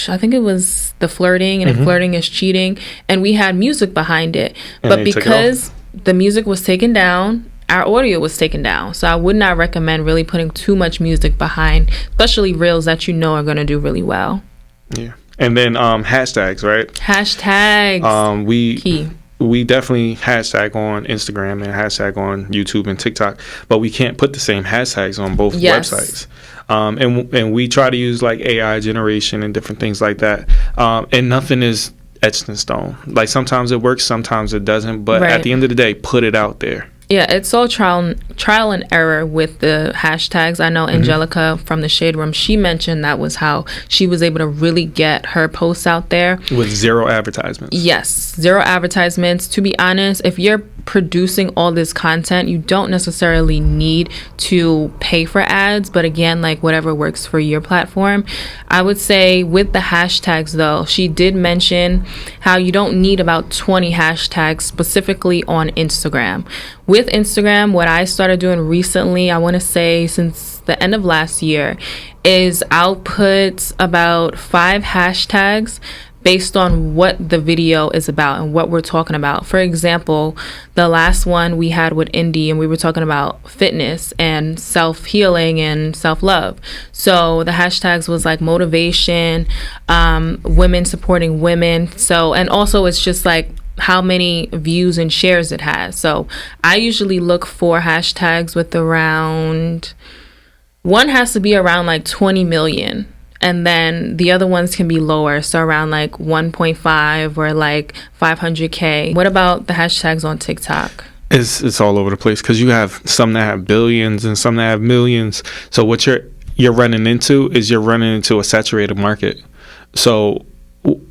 I think it was the flirting, and if flirting is cheating, and we had music behind it. But because the music was taken down, our audio was taken down. So I would not recommend really putting too much music behind, especially reels that you know are going to do really well. Yeah. And then hashtags, right? Hashtags. Key. We definitely hashtag on Instagram and hashtag on YouTube and TikTok, but we can't put the same hashtags on both websites. And we try to use like AI generation and different things like that. And nothing is etched in stone. Like sometimes it works, sometimes it doesn't. But at the end of the day, put it out there. Yeah, it's all trial and error with the hashtags. I know Angelica from the Shade Room, she mentioned that was how she was able to really get her posts out there. With zero advertisements. Yes, zero advertisements. To be honest, if you're producing all this content, you don't necessarily need to pay for ads, but again, like whatever works for your platform. I would say with the hashtags though, she did mention how you don't need about 20 hashtags specifically on Instagram. With Instagram, what I started doing recently, I want to say since the end of last year, is I'll put about 5 hashtags based on what the video is about and what we're talking about. For example, the last one we had with Indy, and we were talking about fitness and self-healing and self-love. So the hashtags was like motivation, women supporting women. So, and also it's just like how many views and shares it has. So I usually look for hashtags with around, one has to be around like 20 million. And then the other ones can be lower, so around like 1.5 or like 500K. What about the hashtags on TikTok? It's all over the place because you have some that have billions and some that have millions. So what you're running into is you're running into a saturated market. So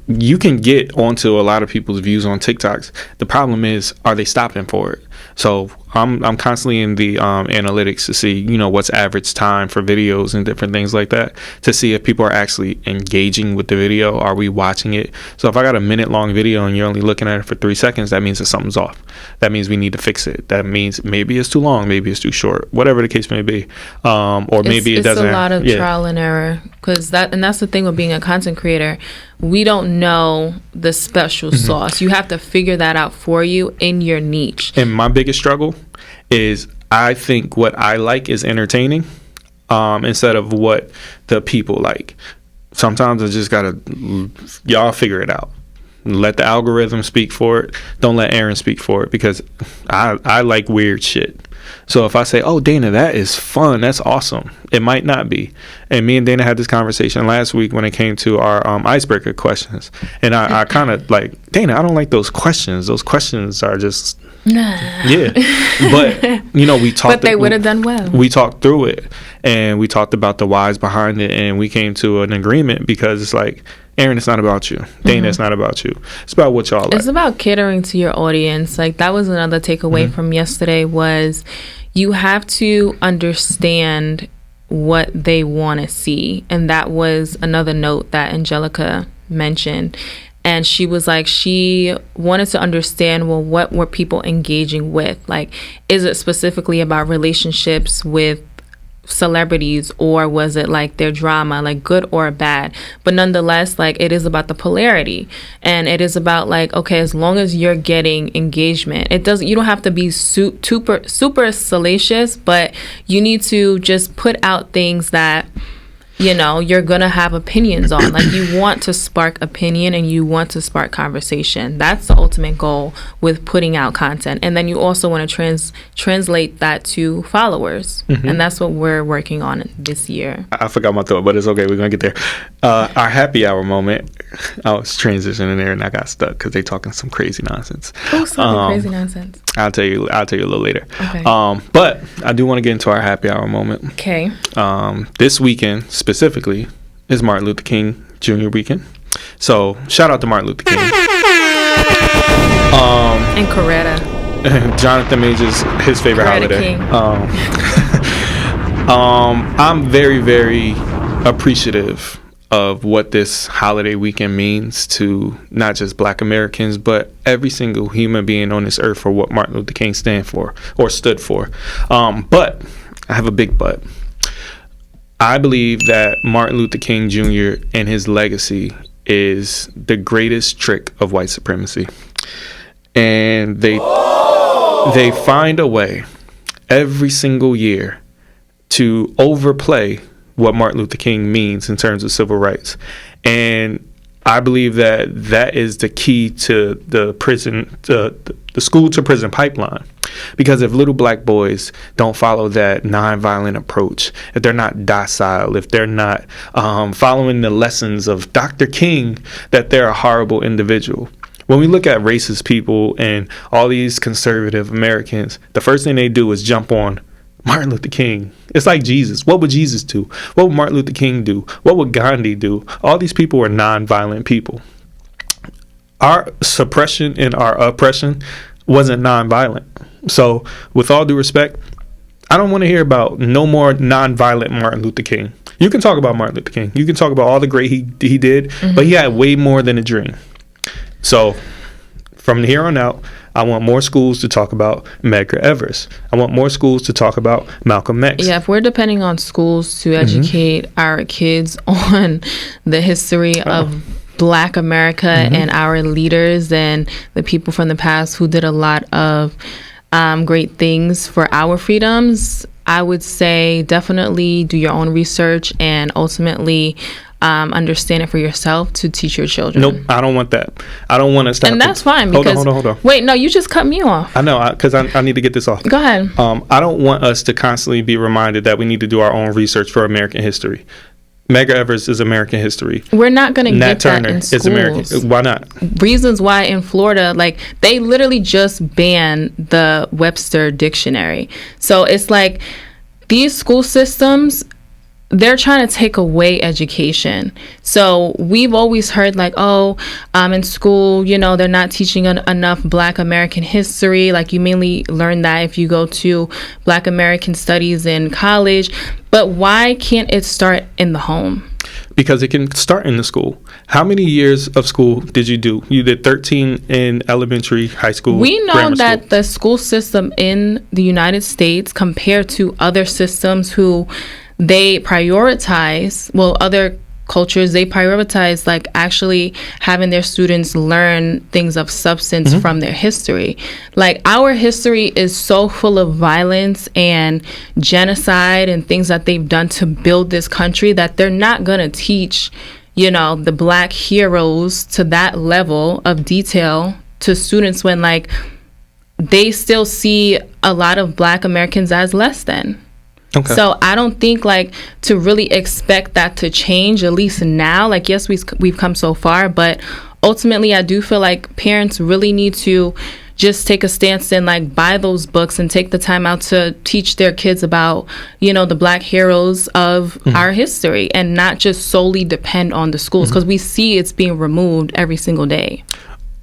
you can get onto a lot of people's views on TikToks. The problem is, are they stopping for it? So I'm constantly in the analytics to see, what's average time for videos and different things like that, to see if people are actually engaging with the video. Are we watching it? So if I got a minute-long video and you're only looking at it for 3 seconds, that means that something's off. That means we need to fix it. That means maybe it's too long, maybe it's too short, whatever the case may be. Or maybe it doesn't. It's a lot of trial and error, because that's the thing with being a content creator. We don't know the special sauce. You have to figure that out for you in your niche. And my biggest struggle is I think what I like is entertaining instead of what the people like. Sometimes I just gotta, y'all figure it out. Let the algorithm speak for it. Don't let Aaron speak for it, because I like weird shit. So if I say, oh, Dana, that is fun, that's awesome, it might not be. And me and Dana had this conversation last week when it came to our icebreaker questions. And I kind of like, Dana, I don't like those questions. Those questions are just, yeah. But, we talked. But they would have done well. We talked through it, and we talked about the whys behind it, and we came to an agreement, because it's like, Aaron, it's not about you. Dana, it's not about you. It's about what y'all like. It's about catering to your audience. Like, that was another takeaway from yesterday, was you have to understand what they want to see. And that was another note that Angelica mentioned. And she was like, she wanted to understand, well, what were people engaging with? Like, is it specifically about relationships with celebrities, or was it like their drama, like good or bad? But nonetheless, like, it is about the polarity, and it is about like, okay, as long as you're getting engagement, you don't have to be super salacious, but you need to just put out things that you're going to have opinions on. Like, you want to spark opinion and you want to spark conversation. That's the ultimate goal with putting out content. And then you also want to translate that to followers. And that's what we're working on this year. I forgot my thought, but it's okay. We're going to get there. Our happy hour moment, I was transitioning there and I got stuck because they talking some crazy nonsense. Who's talking crazy nonsense? I'll tell you a little later. Okay. But I do want to get into our happy hour moment. Okay. This weekend specifically is Martin Luther King Jr. weekend. So shout out to Martin Luther King. And Coretta. Jonathan Majors, his favorite Coretta holiday. King. I'm very, very appreciative of what this holiday weekend means to not just Black Americans, but every single human being on this earth for what Martin Luther King stood for. But I have a big but. I believe that Martin Luther King Jr. and his legacy is the greatest trick of white supremacy. And they find a way every single year to overplay what Martin Luther King means in terms of civil rights. And I believe that is the key to the school to prison pipeline. Because if little Black boys don't follow that nonviolent approach, if they're not docile, if they're not following the lessons of Dr. King, that they're a horrible individual. When we look at racist people and all these conservative Americans, the first thing they do is jump on Martin Luther King. It's like Jesus. What would Jesus do? What would Martin Luther King do? What would Gandhi do? All these people were nonviolent people. Our suppression and our oppression wasn't nonviolent. So with all due respect, I don't want to hear about no more nonviolent Martin Luther King. You can talk about Martin Luther King. You can talk about all the great he did, but he had way more than a dream. So from here on out, I want more schools to talk about Medgar Evers. I want more schools to talk about Malcolm X. Yeah, if we're depending on schools to educate our kids on the history of Black America and our leaders and the people from the past who did a lot of great things for our freedoms, I would say definitely do your own research and ultimately understand it for yourself to teach your children. Nope, I don't want that. I don't want to stop. And that's fine because... Hold on. Wait, no, you just cut me off. I know, because I need to get this off. Go ahead. I don't want us to constantly be reminded that we need to do our own research for American history. Medgar Evers is American history. We're not going to get Turner that in schools. Is American. Why not? Reasons why in Florida, like, they literally just banned the Webster Dictionary. So it's like these school systems, they're trying to take away education. So we've always heard like, in school, they're not teaching enough Black American history. Like, you mainly learn that if you go to Black American studies in college. But why can't it start in the home? Because it can start in the school. How many years of school did you do? You did 13 in elementary, high school, We know grammar that school. the school system in the United States compared to other systems who they prioritize, other cultures, they prioritize like actually having their students learn things of substance from their history. Like, our history is so full of violence and genocide and things that they've done to build this country that they're not going to teach, the Black heroes to that level of detail to students when like they still see a lot of Black Americans as less than. Okay. So I don't think like to really expect that to change, at least now. Like, yes, we've come so far, but ultimately I do feel like parents really need to just take a stance and like buy those books and take the time out to teach their kids about, the Black heroes of our history and not just solely depend on the schools because we see it's being removed every single day.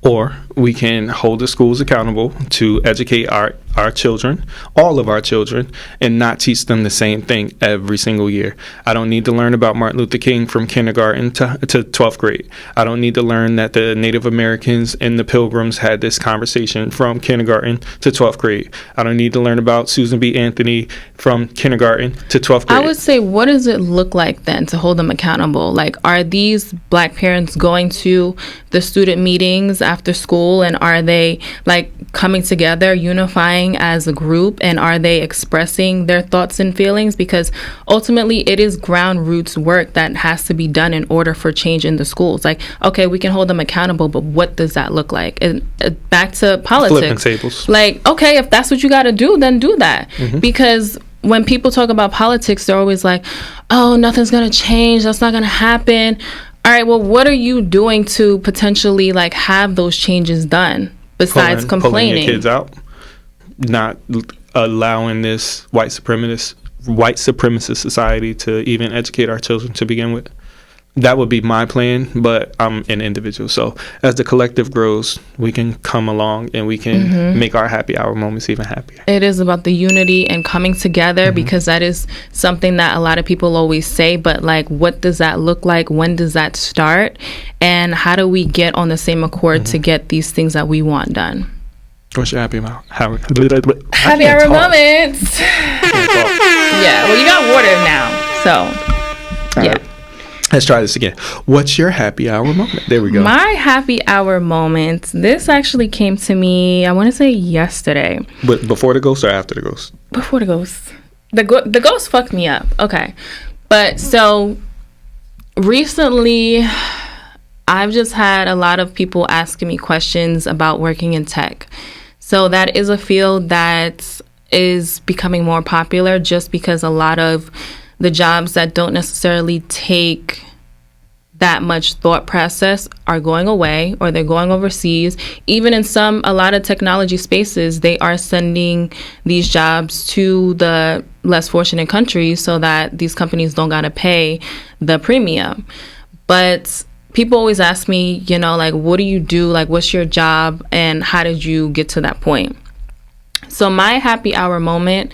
Or we can hold the schools accountable to educate our children, all of our children, and not teach them the same thing every single year. I don't need to learn about Martin Luther King from kindergarten to 12th grade. I don't need to learn that the Native Americans and the Pilgrims had this conversation from kindergarten to 12th grade. I don't need to learn about Susan B. Anthony from kindergarten to 12th grade. I would say, what does it look like then to hold them accountable? Like, are these Black parents going to the student meetings after school, and are they like coming together, unifying growing as a group, and are they expressing their thoughts and feelings? Because ultimately it is ground roots work that has to be done in order for change in the schools. Like, okay, we can hold them accountable, but what does that look like? And back to politics. Flipping tables. Like, okay, if that's what you got to do, then do that. Because when people talk about politics, they're always like, oh, nothing's going to change. That's not going to happen. All right, well, what are you doing to potentially like have those changes done besides complaining? Pulling your kids out, not allowing this white supremacist society to even educate our children to begin with. That would be my plan, but I'm an individual. So as the collective grows, we can come along and we can make our happy hour moments even happier. It is about the unity and coming together, because that is something that a lot of people always say, but like, what does that look like? When does that start? And how do we get on the same accord to get these things that we want done? What's your happy hour? Happy hour moments. Yeah, well, you got water now, so yeah. Right. Let's try this again. What's your happy hour moment? There we go. My happy hour moment. This actually came to me, I want to say yesterday. But before the ghost or after the ghost? Before the ghost. The ghost fucked me up. Okay. But so recently, I've just had a lot of people asking me questions about working in tech. So that is a field that is becoming more popular just because a lot of the jobs that don't necessarily take that much thought process are going away, or they're going overseas. Even in a lot of technology spaces, they are sending these jobs to the less fortunate countries so that these companies don't gotta pay the premium. But people always ask me, you know, like, what do you do? Like, what's your job? And how did you get to that point? So my happy hour moment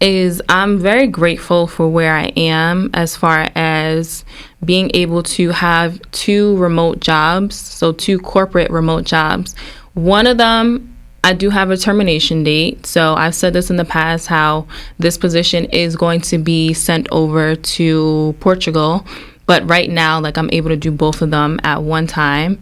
is I'm very grateful for where I am as far as being able to have 2 remote jobs, so 2 corporate remote jobs. One of them, I do have a termination date. So I've said this in the past, how this position is going to be sent over to Portugal. But right now, like, I'm able to do both of them at one time.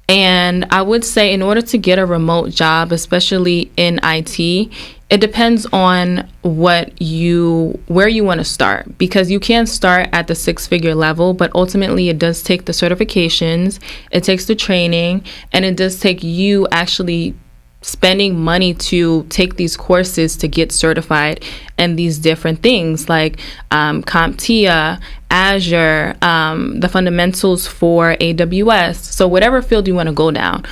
And I would say in order to get a remote job, especially in IT, it depends on where you want to start, because you can start at the 6-figure level, but ultimately it does take the certifications, it takes the training, and it does take you actually spending money to take these courses to get certified and these different things like CompTIA, Azure, the fundamentals for AWS. So whatever field you want to go down.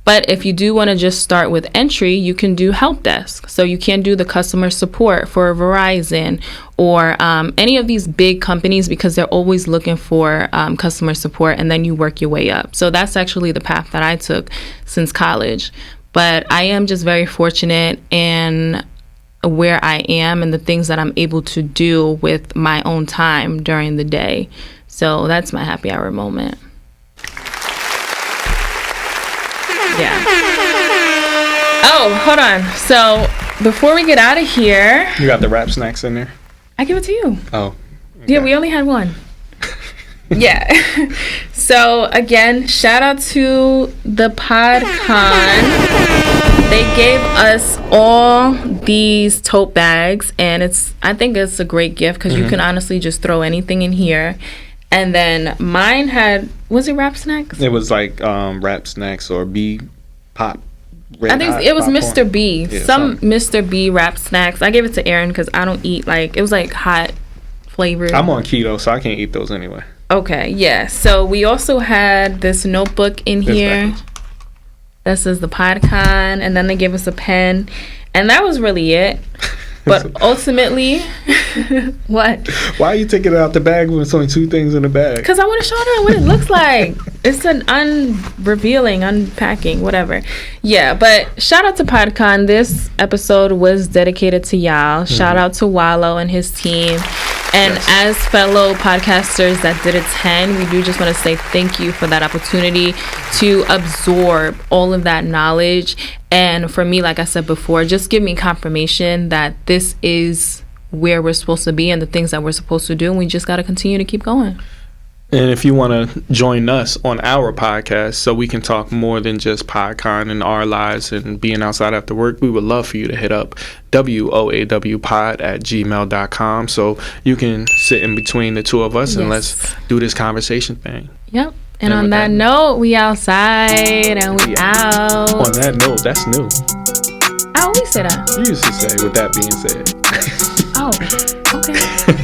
But if you do want to just start with entry, you can do help desk. So you can do the customer support for Verizon or any of these big companies, because they're always looking for customer support, and then you work your way up. So that's actually the path that I took since college. But I am just very fortunate in where I am and the things that I'm able to do with my own time during the day. So that's my happy hour moment. Yeah. Oh, hold on. So before we get out of here, You got the wrap snacks in there? I give it to you. Oh. Okay. Yeah, we only had one. Yeah. So again, shout out to the PodCon. They gave us all these tote bags, and I think it's a great gift because you can honestly just throw anything in here. And then mine was it wrap snacks? It was like wrap snacks or pop. I think it was popcorn. Mr. B. Yeah, Some Mr. B wrap snacks. I gave it to Aaron because I don't eat it was like hot flavored. I'm on keto, so I can't eat those anyway. Okay, yeah. So we also had this notebook in here. That says the PodCon, and then they gave us a pen, and that was really it. But ultimately, what? Why are you taking it out the bag when there's only 2 things in the bag? Because I want to show them what it looks like. It's an unrevealing, unpacking, whatever. Yeah, but shout out to PodCon. This episode was dedicated to y'all. Shout out to Wallo and his team. And as fellow podcasters that did attend, we do just want to say thank you for that opportunity to absorb all of that knowledge. And for me, like I said before, just give me confirmation that this is where we're supposed to be and the things that we're supposed to do. And we just got to continue to keep going. And if you want to join us on our podcast so we can talk more than just PodCon and our lives and being outside after work, we would love for you to hit up woawpod@gmail.com so you can sit in between the two of us and let's do this conversation thing. Yep. And on that note, we outside and we out. On that note, that's new. I always say that. You used to say, with that being said. Oh, okay.